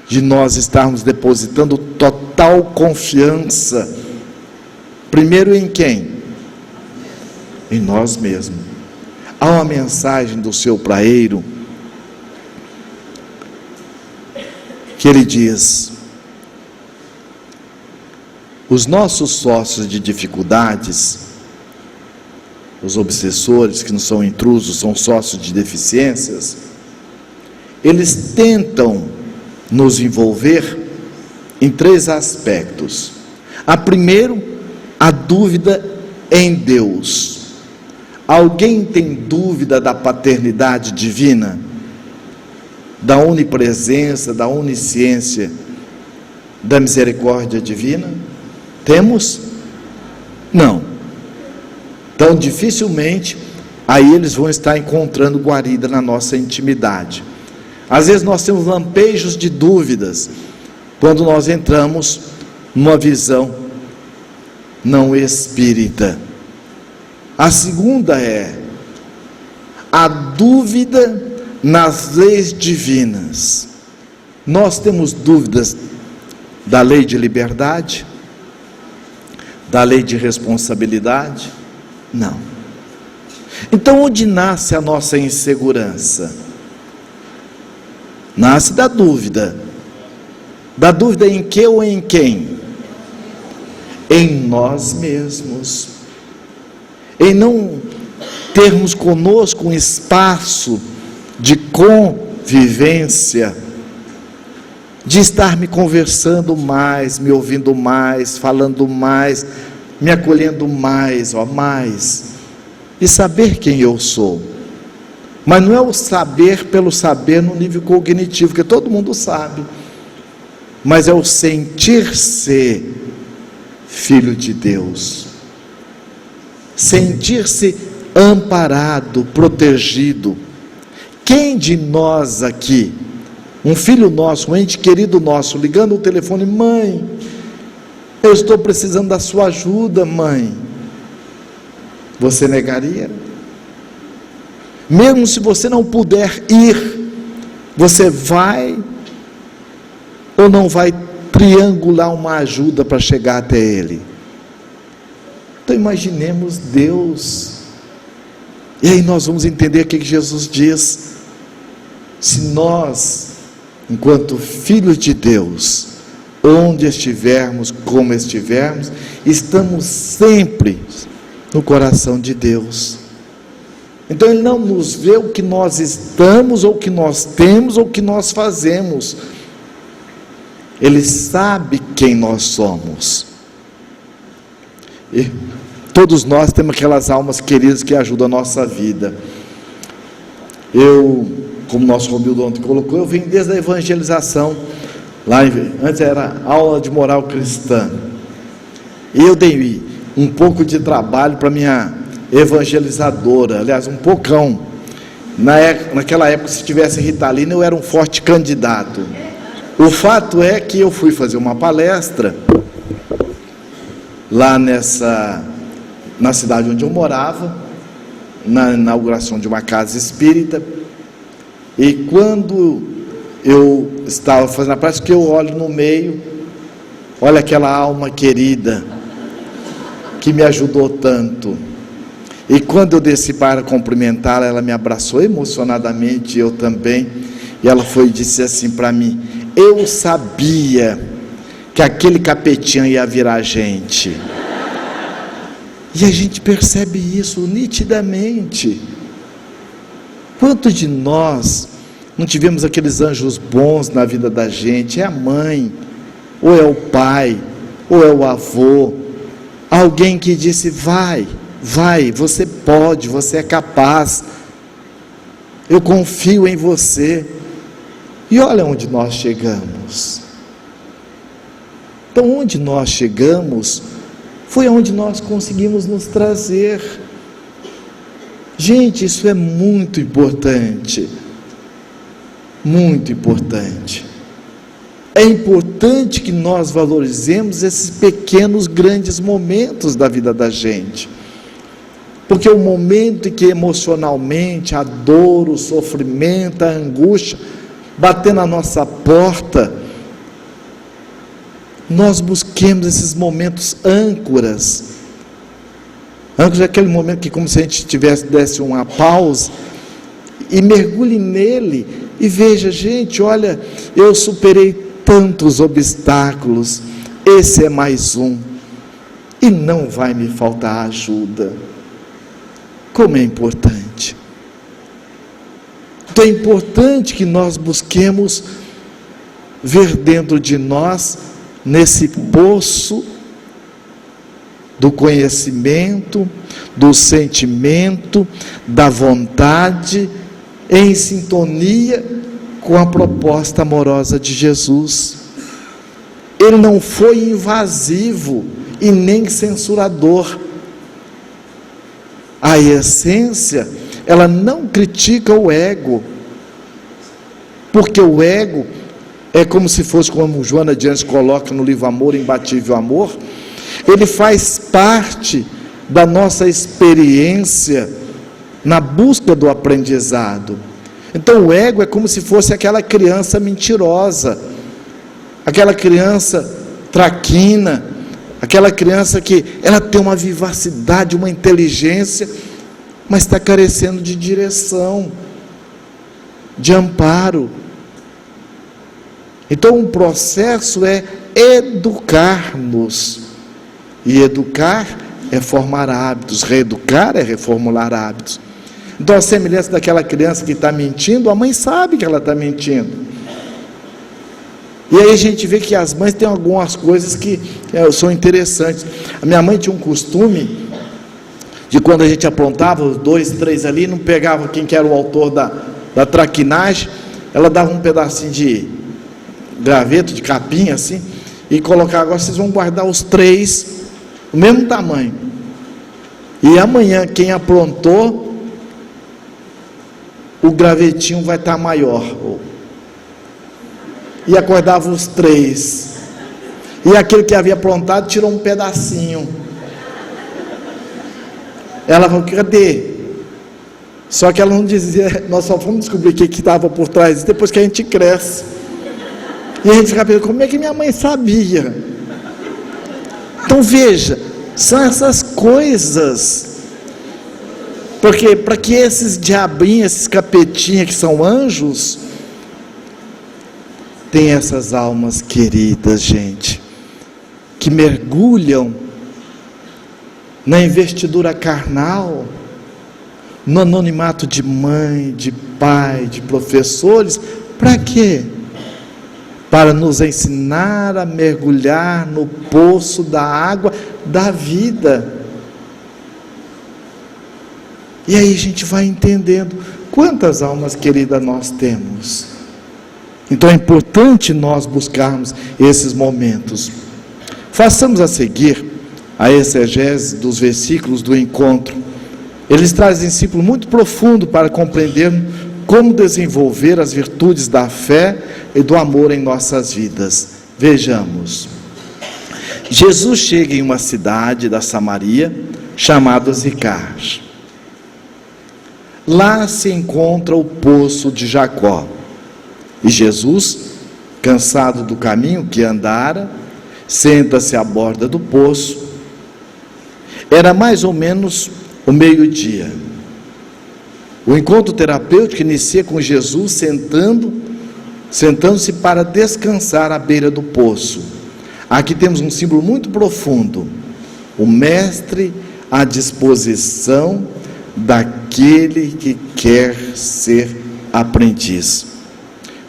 de nós estarmos depositando total confiança, primeiro em quem? Em nós mesmos. Há uma mensagem do seu praeiro, que ele diz: os nossos sócios de dificuldades, os obsessores, que não são intrusos, são sócios de deficiências, eles tentam nos envolver em 3 aspectos. A primeiro, a dúvida em Deus. Alguém tem dúvida da paternidade divina? Da onipresença, da onisciência, da misericórdia divina? Temos? Não. Então, dificilmente, aí eles vão estar encontrando guarida na nossa intimidade. Às vezes nós temos lampejos de dúvidas, quando nós entramos numa visão não espírita. A segunda é a dúvida nas leis divinas. Nós temos dúvidas da lei de liberdade, da lei de responsabilidade? Não. Então, onde nasce a nossa insegurança? Nasce da dúvida. Da dúvida em que ou em quem? Em nós mesmos. Em não termos conosco um espaço de convivência, de estar me conversando mais, me ouvindo mais, falando mais, me acolhendo mais, mais, e saber quem eu sou. Mas não é o saber pelo saber no nível cognitivo, que todo mundo sabe, mas é o sentir-se filho de Deus, sentir-se amparado, protegido. Quem de nós aqui, um filho nosso, um ente querido nosso, ligando o telefone: mãe, eu estou precisando da sua ajuda, mãe, você negaria? Mesmo se você não puder ir, você vai ou não vai triangular uma ajuda para chegar até ele? Então imaginemos Deus, e aí nós vamos entender o que Jesus diz. Se nós, enquanto filhos de Deus, onde estivermos, como estivermos, estamos sempre no coração de Deus. Então Ele não nos vê o que nós estamos, ou o que nós temos, ou o que nós fazemos. Ele sabe quem nós somos. E todos nós temos aquelas almas queridas que ajudam a nossa vida. Eu, como nosso Romildo ontem colocou, eu vim desde a evangelização. Antes era aula de moral cristã. E eu dei um pouco de trabalho para minha evangelizadora, aliás, um pocão. Naquela época, se tivesse Ritalina, eu era um forte candidato. O fato é que eu fui fazer uma palestra lá na cidade onde eu morava, na inauguração de uma casa espírita, e quando eu estava fazendo a palestra, que eu olho no meio, olha aquela alma querida, que me ajudou tanto, e quando eu desci para cumprimentá-la, ela me abraçou emocionadamente, eu também, e ela foi e disse assim para mim: eu sabia que aquele capetinho ia virar gente. E a gente percebe isso nitidamente. Quantos de nós não tivemos aqueles anjos bons na vida da gente? É a mãe, ou é o pai, ou é o avô, alguém que disse: vai, você pode, você é capaz, eu confio em você. E olha onde nós chegamos. Então, onde nós chegamos foi onde nós conseguimos nos trazer. Gente, isso é muito importante. Muito importante. É importante que nós valorizemos esses pequenos, grandes momentos da vida da gente. Porque o momento em que emocionalmente a dor, o sofrimento, a angústia bater na nossa porta, nós busquemos esses momentos âncoras. Âncoras é aquele momento que, como se a gente desse uma pausa e mergulhe nele e veja: gente, olha, eu superei tantos obstáculos, esse é mais um, e não vai me faltar ajuda. Como é importante. Então é importante que nós busquemos ver dentro de nós, nesse poço do conhecimento, do sentimento, da vontade, em sintonia com a proposta amorosa de Jesus. Ele não foi invasivo e nem censurador. A essência, ela não critica o ego, porque o ego é como se fosse, como Joana de Anjos coloca no livro Amor, Imbatível Amor, ele faz parte da nossa experiência na busca do aprendizado. Então o ego é como se fosse aquela criança mentirosa, aquela criança traquina, aquela criança que ela tem uma vivacidade, uma inteligência, mas está carecendo de direção, de amparo. Então o processo é educar-nos, e educar é formar hábitos, reeducar é reformular hábitos. Então a semelhança daquela criança que está mentindo, a mãe sabe que ela está mentindo, e aí a gente vê que as mães têm algumas coisas que são interessantes. A minha mãe tinha um costume de, quando a gente apontava os 2, 3 ali, não pegava quem que era o autor da traquinagem, ela dava um pedacinho de graveto, de capinha assim, e colocava: agora vocês vão guardar os 3 do mesmo tamanho, e amanhã quem aprontou, o gravetinho vai estar maior. E acordava os 3, e aquele que havia aprontado tirou um pedacinho. Ela falou: cadê? Só que ela não dizia, nós só fomos descobrir o que estava por trás depois que a gente cresce, e a gente fica pensando: como é que minha mãe sabia? Então veja, são essas coisas, porque para que esses diabinhos, esses capetinhas que são anjos, tem essas almas queridas, gente, que mergulham na investidura carnal, no anonimato de mãe, de pai, de professores. Para quê? Para nos ensinar a mergulhar no poço da água da vida. E aí a gente vai entendendo quantas almas queridas nós temos. Então é importante nós buscarmos esses momentos. Façamos a seguir a exegese dos versículos do encontro. Eles trazem discípulo muito profundo para compreender como desenvolver as virtudes da fé e do amor em nossas vidas. Vejamos. Jesus chega em uma cidade da Samaria chamada Sicar. Lá se encontra o poço de Jacó. E Jesus, cansado do caminho que andara, senta-se à borda do poço. Era mais ou menos o meio-dia. O encontro terapêutico inicia com Jesus sentando-se para descansar à beira do poço. Aqui temos um símbolo muito profundo: o mestre à disposição daquele que quer ser aprendiz.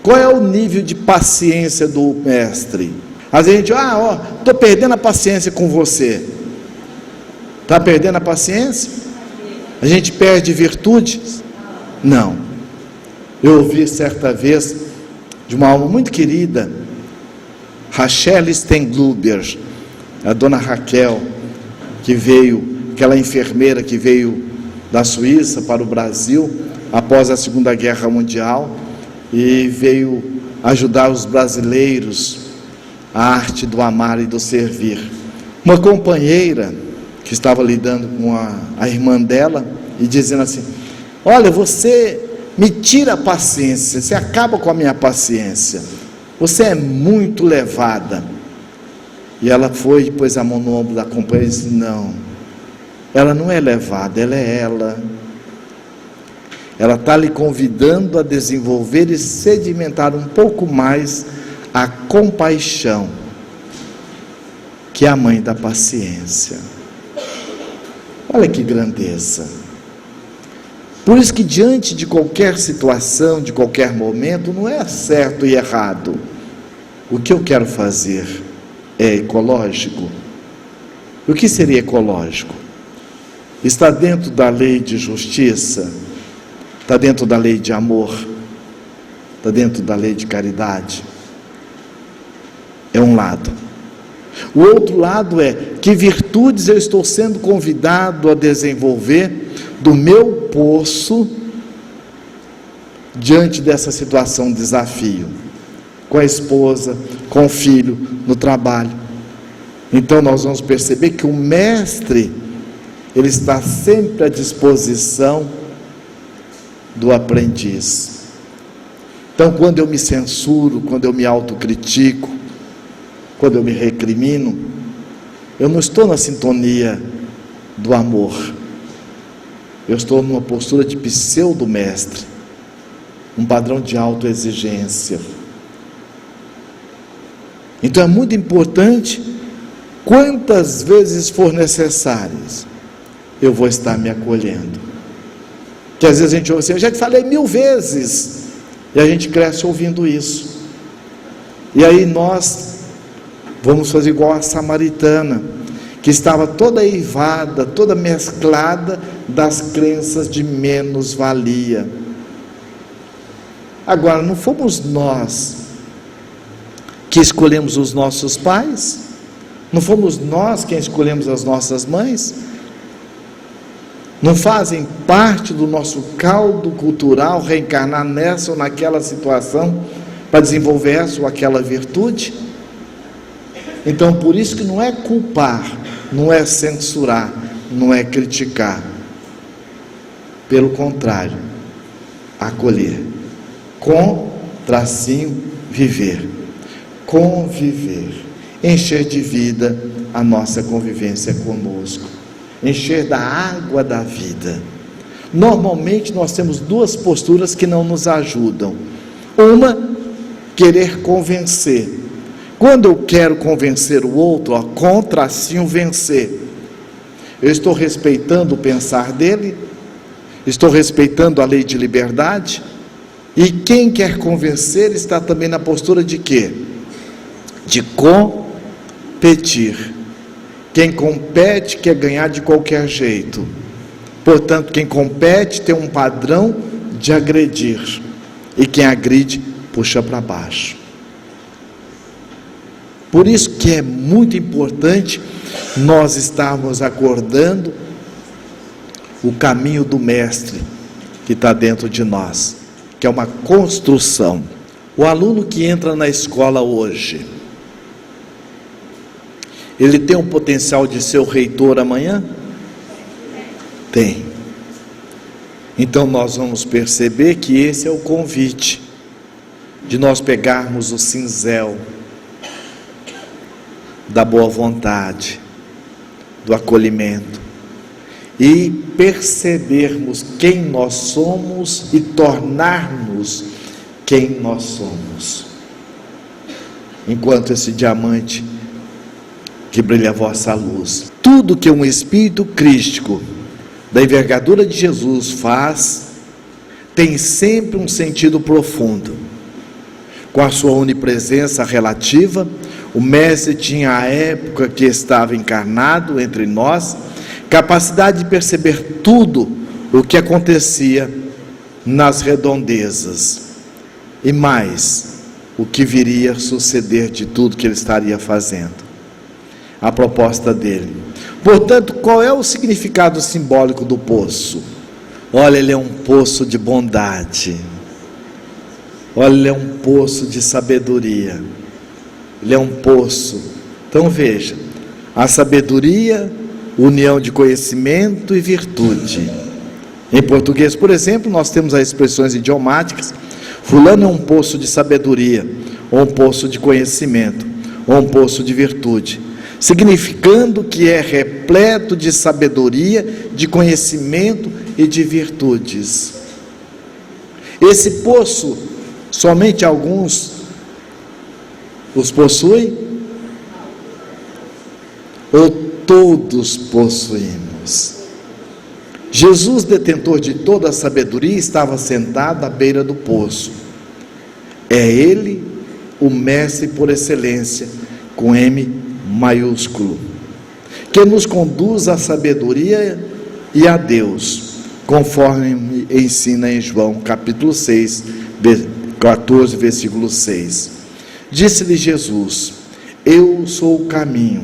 Qual é o nível de paciência do mestre? Às vezes a gente, estou perdendo a paciência com você. Está perdendo a paciência? A gente perde virtudes? Não. Eu ouvi certa vez de uma alma muito querida, Rachel Stengluber, a dona Raquel, que veio, aquela enfermeira que veio da Suíça para o Brasil após a Segunda Guerra Mundial, e veio ajudar os brasileiros a arte do amar e do servir. Uma companheira que estava lidando com a irmã dela e dizendo assim: olha, você me tira a paciência, você acaba com a minha paciência, você é muito levada. E ela foi e pôs a mão no ombro da companheira e disse: não, ela não é levada, ela é ela está lhe convidando a desenvolver e sedimentar um pouco mais a compaixão, que é a mãe da paciência. Olha que grandeza. Por isso que diante de qualquer situação, de qualquer momento, não é certo e errado. O que eu quero fazer é ecológico? O que seria ecológico? Está dentro da lei de justiça? Está dentro da lei de amor? Está dentro da lei de caridade? É um lado. O outro lado é: que virtudes eu estou sendo convidado a desenvolver do meu poço diante dessa situação de desafio, com a esposa, com o filho, no trabalho. Então nós vamos perceber que o mestre, ele está sempre à disposição do aprendiz. Então, quando eu me censuro, quando eu me autocritico, quando eu me recrimino, eu não estou na sintonia do amor, eu estou numa postura de pseudo-mestre, um padrão de autoexigência. Então é muito importante, quantas vezes for necessárias, eu vou estar me acolhendo. Que às vezes a gente ouve assim, eu já te falei 1000 vezes, e a gente cresce ouvindo isso. E aí nós vamos fazer igual a samaritana, que estava toda eivada, toda mesclada das crenças de menos-valia. Agora, não fomos nós que escolhemos os nossos pais? Não fomos nós quem escolhemos as nossas mães? Não fazem parte do nosso caldo cultural reencarnar nessa ou naquela situação para desenvolver essa ou aquela virtude? Então, por isso que não é culpar, não é censurar, não é criticar. Pelo contrário, acolher. Viver. Conviver. Encher de vida a nossa convivência conosco. Encher da água da vida. Normalmente nós temos duas posturas que não nos ajudam. Uma, querer convencer. Quando eu quero convencer o outro, vencer. Eu estou respeitando o pensar dele, estou respeitando a lei de liberdade, e quem quer convencer está também na postura de quê? De competir. Quem compete quer ganhar de qualquer jeito. Portanto, quem compete tem um padrão de agredir, e quem agride puxa para baixo. Por isso que é muito importante nós estarmos acordando o caminho do mestre que está dentro de nós, que é uma construção. O aluno que entra na escola hoje, ele tem o potencial de ser o reitor amanhã? Tem. Então nós vamos perceber que esse é o convite, de nós pegarmos o cinzel da boa vontade, do acolhimento, e percebermos quem nós somos e tornarmos quem nós somos. Enquanto esse diamante que brilha a vossa luz, tudo que um espírito crístico da envergadura de Jesus faz, tem sempre um sentido profundo. Com a sua onipresença relativa, o mestre tinha, à época que estava encarnado entre nós, capacidade de perceber tudo o que acontecia nas redondezas, e mais, o que viria a suceder de tudo que ele estaria fazendo. A proposta dele. Portanto, qual é o significado simbólico do poço? Olha, ele é um poço de bondade. Olha, ele é um poço de sabedoria. Ele é um poço. Então veja, a sabedoria, união de conhecimento e virtude. Em português, por exemplo, nós temos as expressões idiomáticas: fulano é um poço de sabedoria, ou um poço de conhecimento, ou um poço de virtude, significando que é repleto de sabedoria, de conhecimento e de virtudes. Esse poço, somente alguns os possuem? Ou todos possuímos? Jesus, detentor de toda a sabedoria, estava sentado à beira do poço. É Ele o mestre por excelência, com M maiúsculo, que nos conduz à sabedoria e a Deus, conforme ensina em João capítulo 6, 14, versículo 6. Disse-lhe Jesus: eu sou o caminho,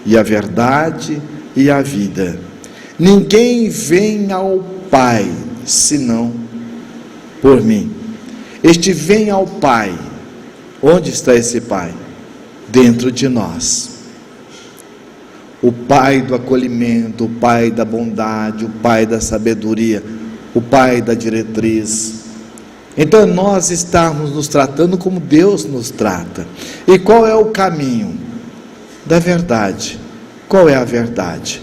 e a verdade e a vida. Ninguém vem ao Pai, senão por mim. Este vem ao Pai. Onde está esse Pai? Dentro de nós. O Pai do acolhimento, o Pai da bondade, o Pai da sabedoria, o Pai da diretriz. Então nós estamos nos tratando como Deus nos trata. E qual é o caminho? Da verdade. Qual é a verdade?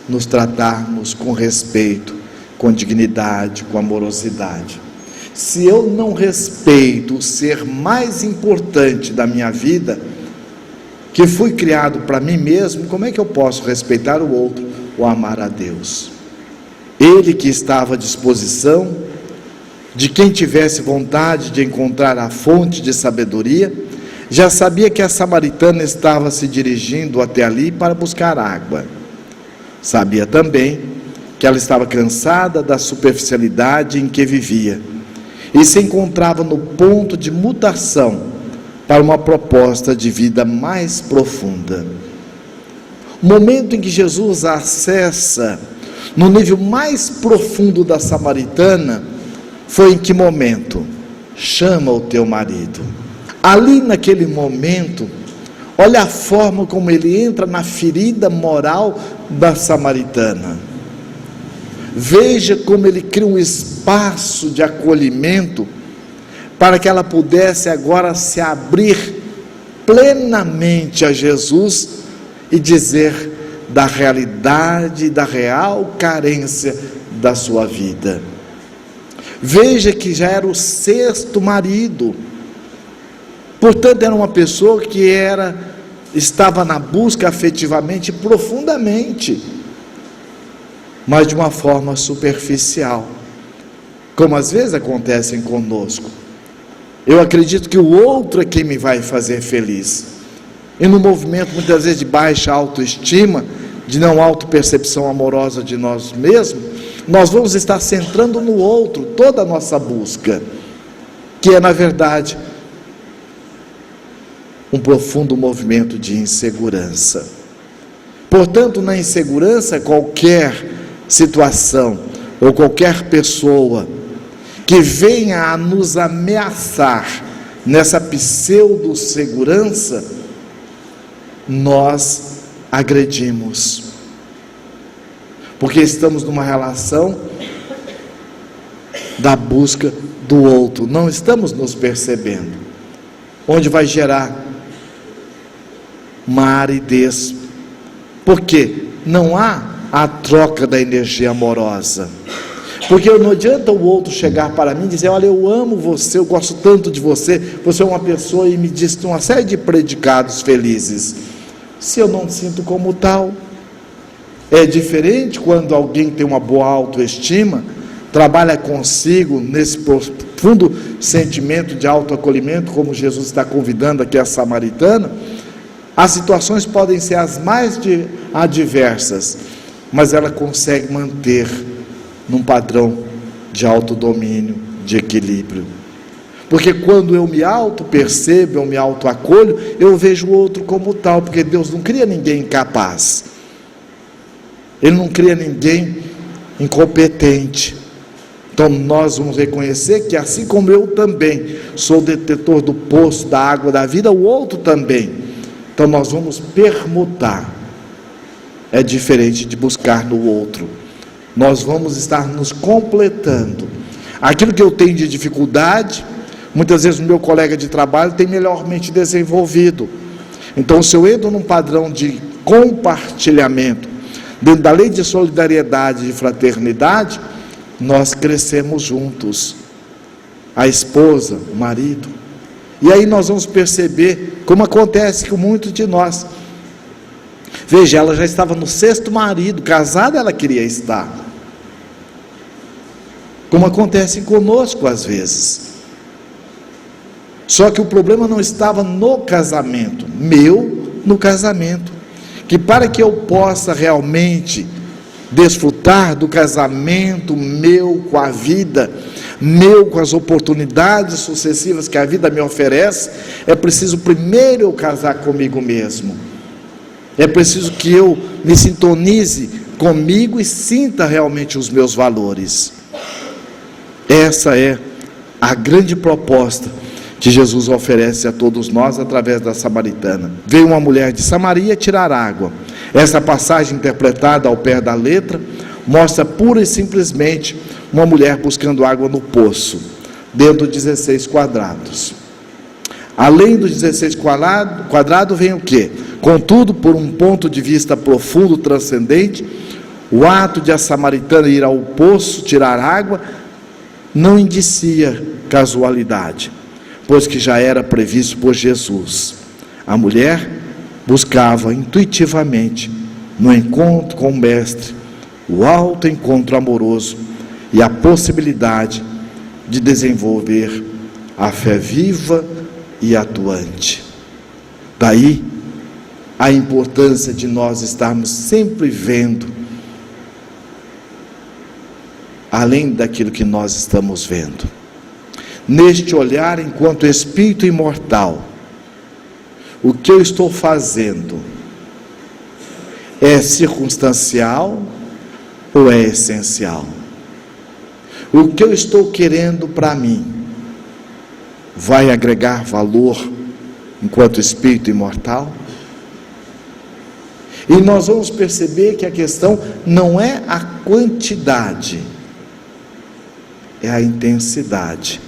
Nos tratarmos com respeito, com dignidade, com amorosidade. Se eu não respeito o ser mais importante da minha vida, que fui criado para mim mesmo, como é que eu posso respeitar o outro ou amar a Deus? Ele que estava à disposição de quem tivesse vontade de encontrar a fonte de sabedoria, já sabia que a samaritana estava se dirigindo até ali para buscar água. Sabia também que ela estava cansada da superficialidade em que vivia e se encontrava no ponto de mutação para uma proposta de vida mais profunda. O momento em que Jesus acessa no nível mais profundo da samaritana foi em que momento? Chama o teu marido. Ali naquele momento, olha a forma como ele entra na ferida moral da samaritana. Veja como ele cria um espaço de acolhimento para que ela pudesse agora se abrir plenamente a Jesus e dizer da realidade, da real carência da sua vida. Veja que já era o 6º marido, portanto era uma pessoa que estava na busca afetivamente, profundamente, mas de uma forma superficial, como às vezes acontece conosco. Eu acredito que o outro é quem me vai fazer feliz, e no movimento muitas vezes de baixa autoestima, de não autopercepção amorosa de nós mesmos, nós vamos estar centrando no outro toda a nossa busca, que é na verdade um profundo movimento de insegurança. Portanto, na insegurança, qualquer situação ou qualquer pessoa que venha a nos ameaçar nessa pseudo-segurança, nós agredimos, porque estamos numa relação da busca do outro, não estamos nos percebendo, onde vai gerar uma aridez, porque não há a troca da energia amorosa. Porque não adianta o outro chegar para mim e dizer: olha, eu amo você, eu gosto tanto de você, você é uma pessoa, e me diz uma série de predicados felizes, se eu não sinto como tal. É diferente quando alguém tem uma boa autoestima, trabalha consigo nesse profundo sentimento de autoacolhimento, como Jesus está convidando aqui a samaritana. As situações podem ser as mais adversas, mas ela consegue manter num padrão de autodomínio, de equilíbrio. Porque quando eu me auto-percebo, eu me auto-acolho, eu vejo o outro como tal, porque Deus não cria ninguém incapaz, Ele não cria ninguém incompetente. Então nós vamos reconhecer que assim como eu também sou detetor do poço da água da vida, o outro também. Então nós vamos permutar. É diferente de buscar no outro. Nós vamos estar nos completando. Aquilo que eu tenho de dificuldade, muitas vezes o meu colega de trabalho tem melhormente desenvolvido. Então, se eu entro num padrão de compartilhamento, dentro da lei de solidariedade e de fraternidade, nós crescemos juntos. A esposa, o marido. E aí nós vamos perceber como acontece com muitos de nós. Veja, ela já estava no 6º marido, casada ela queria estar. Como acontece conosco às vezes. Só que o problema não estava no casamento, no casamento. Que para que eu possa realmente desfrutar do casamento meu com a vida, meu com as oportunidades sucessivas que a vida me oferece, é preciso primeiro eu casar comigo mesmo. É preciso que eu me sintonize comigo e sinta realmente os meus valores. Essa é a grande proposta que Jesus oferece a todos nós através da samaritana. Veio uma mulher de Samaria tirar água. Essa passagem, interpretada ao pé da letra, mostra pura e simplesmente uma mulher buscando água no poço, dentro de 16 quadrados. Além dos 16 quadrados vem o quê? Contudo, por um ponto de vista profundo, transcendente, o ato de a samaritana ir ao poço tirar água não indicia casualidade, pois que já era previsto por Jesus. A mulher buscava intuitivamente, no encontro com o Mestre, o alto encontro amoroso e a possibilidade de desenvolver a fé viva e atuante. Daí a importância de nós estarmos sempre vendo além daquilo que nós estamos vendo. Neste olhar, enquanto espírito imortal, o que eu estou fazendo é circunstancial ou é essencial? O que eu estou querendo para mim vai agregar valor enquanto espírito imortal? E nós vamos perceber que a questão não é a quantidade, é a intensidade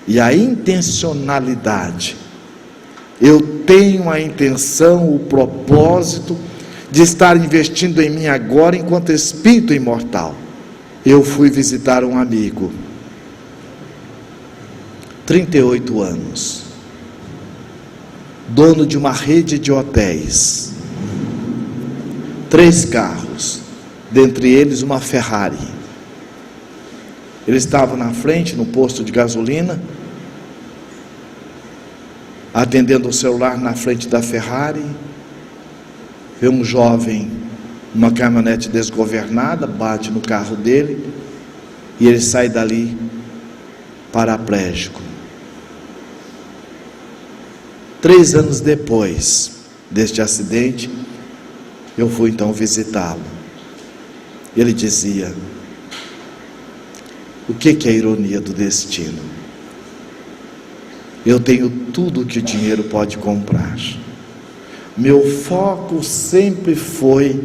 e a intencionalidade. Eu tenho a intenção, o propósito de estar investindo em mim agora enquanto espírito imortal. Eu fui visitar um amigo, 38 anos, dono de uma rede de hotéis, 3 carros, dentre eles uma Ferrari. Ele estava na frente, no posto de gasolina, atendendo o celular na frente da Ferrari. Vê um jovem, uma caminhonete desgovernada, bate no carro dele, e ele sai dali paraplégico. 3 anos depois deste acidente, eu fui então visitá-lo. Ele dizia: o que é a ironia do destino? Eu tenho tudo que o dinheiro pode comprar. Meu foco sempre foi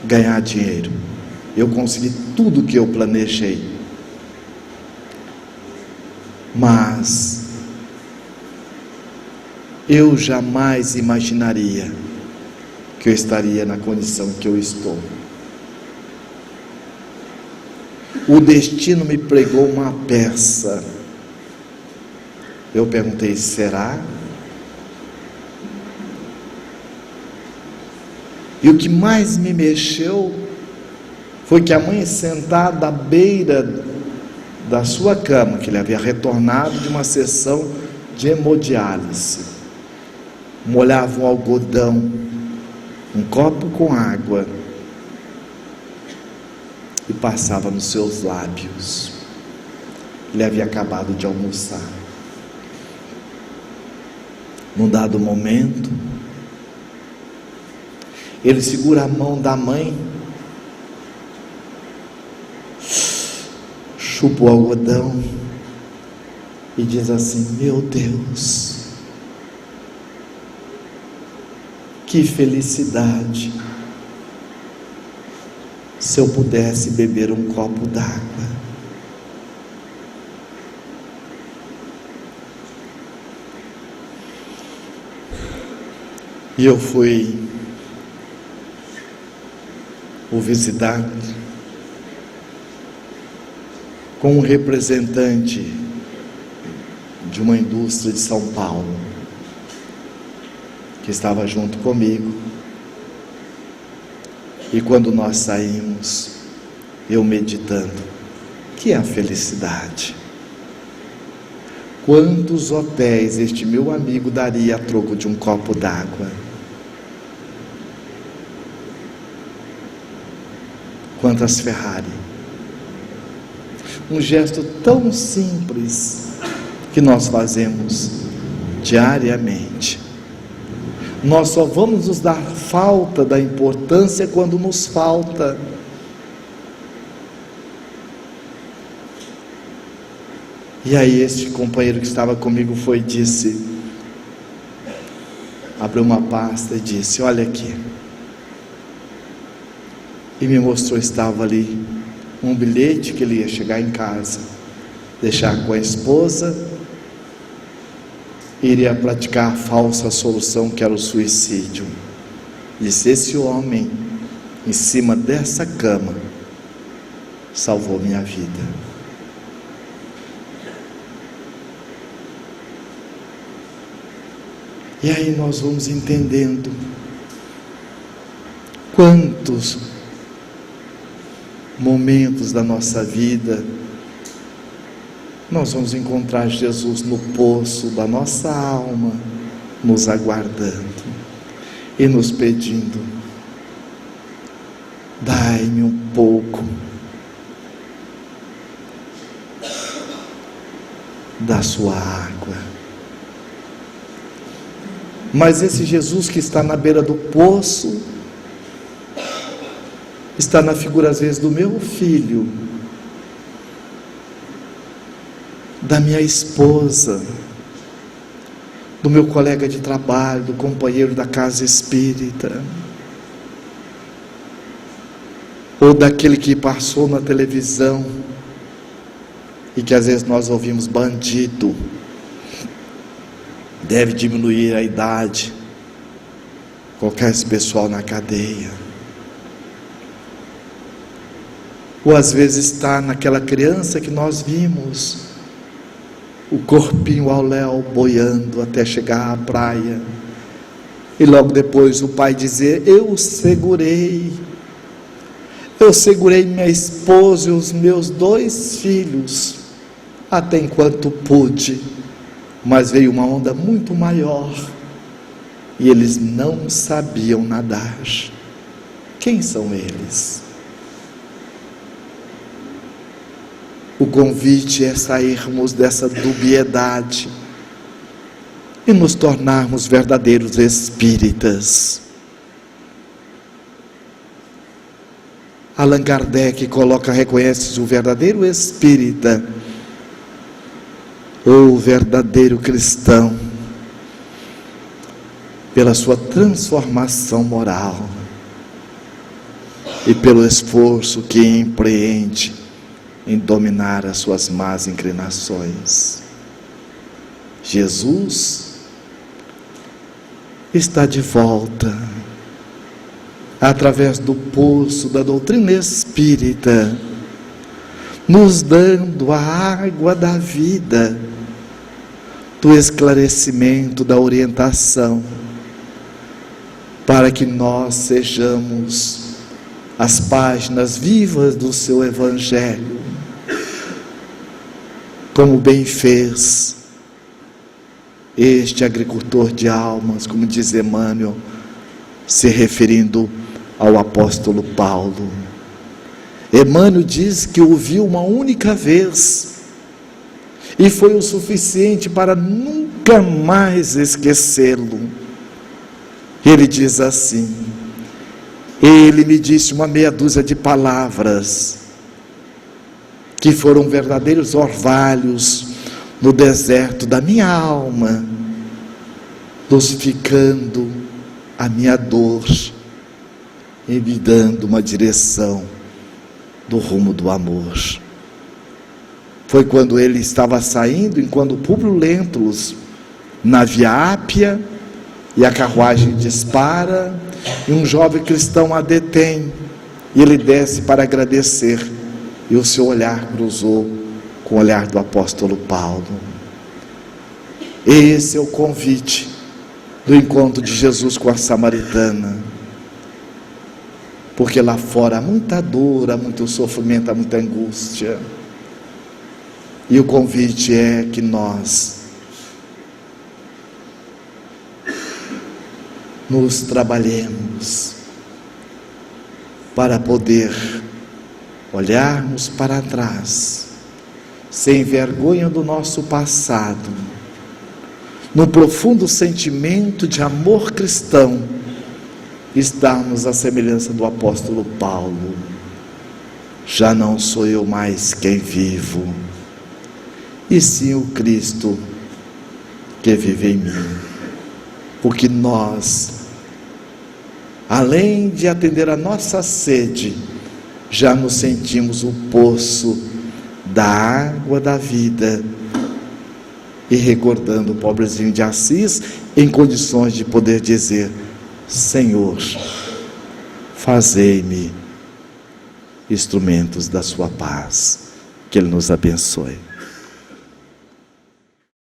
ganhar dinheiro. Eu consegui tudo que eu planejei. Mas eu jamais imaginaria que eu estaria na condição que eu estou. O destino me pregou uma peça. Eu perguntei: será? E o que mais me mexeu foi que a mãe, sentada à beira da sua cama, que ele havia retornado de uma sessão de hemodiálise, molhava um algodão, um copo com água, e passava nos seus lábios. Ele havia acabado de almoçar. Num dado momento, ele segura a mão da mãe, chupa o algodão e diz assim: meu Deus, que felicidade se eu pudesse beber um copo d'água. E eu fui o visitar com um representante de uma indústria de São Paulo, que estava junto comigo. E quando nós saímos, eu meditando: que é a felicidade? Quantos hotéis este meu amigo daria a troco de um copo d'água? Quantas Ferrari? Um gesto tão simples que nós fazemos diariamente. Nós só vamos nos dar falta da importância quando nos falta. E aí este companheiro que estava comigo foi e disse, abriu uma pasta e disse, olha aqui. E me mostrou, estava ali um bilhete que ele ia chegar em casa, deixar com a esposa, iria praticar a falsa solução que era o suicídio. Disse, esse homem em cima dessa cama salvou minha vida. E aí nós vamos entendendo quantos momentos da nossa vida nós vamos encontrar Jesus no poço da nossa alma, nos aguardando e nos pedindo, dai-me um pouco da sua água. Mas esse Jesus que está na beira do poço, está na figura às vezes do meu filho, da minha esposa, do meu colega de trabalho, do companheiro da casa espírita, ou daquele que passou na televisão, e que às vezes nós ouvimos bandido, deve diminuir a idade, colocar esse pessoal na cadeia. Ou às vezes está naquela criança que nós vimos, o corpinho ao léu boiando até chegar à praia, e logo depois o pai dizer, eu segurei minha esposa e os meus 2 filhos, até enquanto pude, mas veio uma onda muito maior, e eles não sabiam nadar. Quem são eles? O convite é sairmos dessa dubiedade e nos tornarmos verdadeiros espíritas. Allan Kardec reconhece o verdadeiro espírita, ou verdadeiro cristão, pela sua transformação moral e pelo esforço que empreende em dominar as suas más inclinações. Jesus está de volta, através do poço da doutrina espírita, nos dando a água da vida, do esclarecimento, da orientação, para que nós sejamos as páginas vivas do seu Evangelho, como bem fez este agricultor de almas, como diz Emmanuel, se referindo ao apóstolo Paulo. Emmanuel diz que o viu uma única vez, e foi o suficiente para nunca mais esquecê-lo. Ele diz assim, ele me disse uma meia dúzia de palavras, que foram verdadeiros orvalhos no deserto da minha alma, dosificando a minha dor e me dando uma direção do rumo do amor. Foi quando ele estava saindo, enquanto Públio Lentulus, na Via Ápia, e a carruagem dispara, e um jovem cristão a detém, e ele desce para agradecer, e o seu olhar cruzou com o olhar do apóstolo Paulo. Esse é o convite do encontro de Jesus com a samaritana, porque lá fora há muita dor, há muito sofrimento, há muita angústia, e o convite é que nós nos trabalhemos para poder olharmos para trás, sem vergonha do nosso passado, num profundo sentimento de amor cristão, estarmos à semelhança do apóstolo Paulo. Já não sou eu mais quem vivo, e sim o Cristo que vive em mim. Porque nós, além de atender a nossa sede, já nos sentimos o poço da água da vida, e recordando o pobrezinho de Assis, em condições de poder dizer: Senhor, fazei-me instrumentos da sua paz. Que Ele nos abençoe.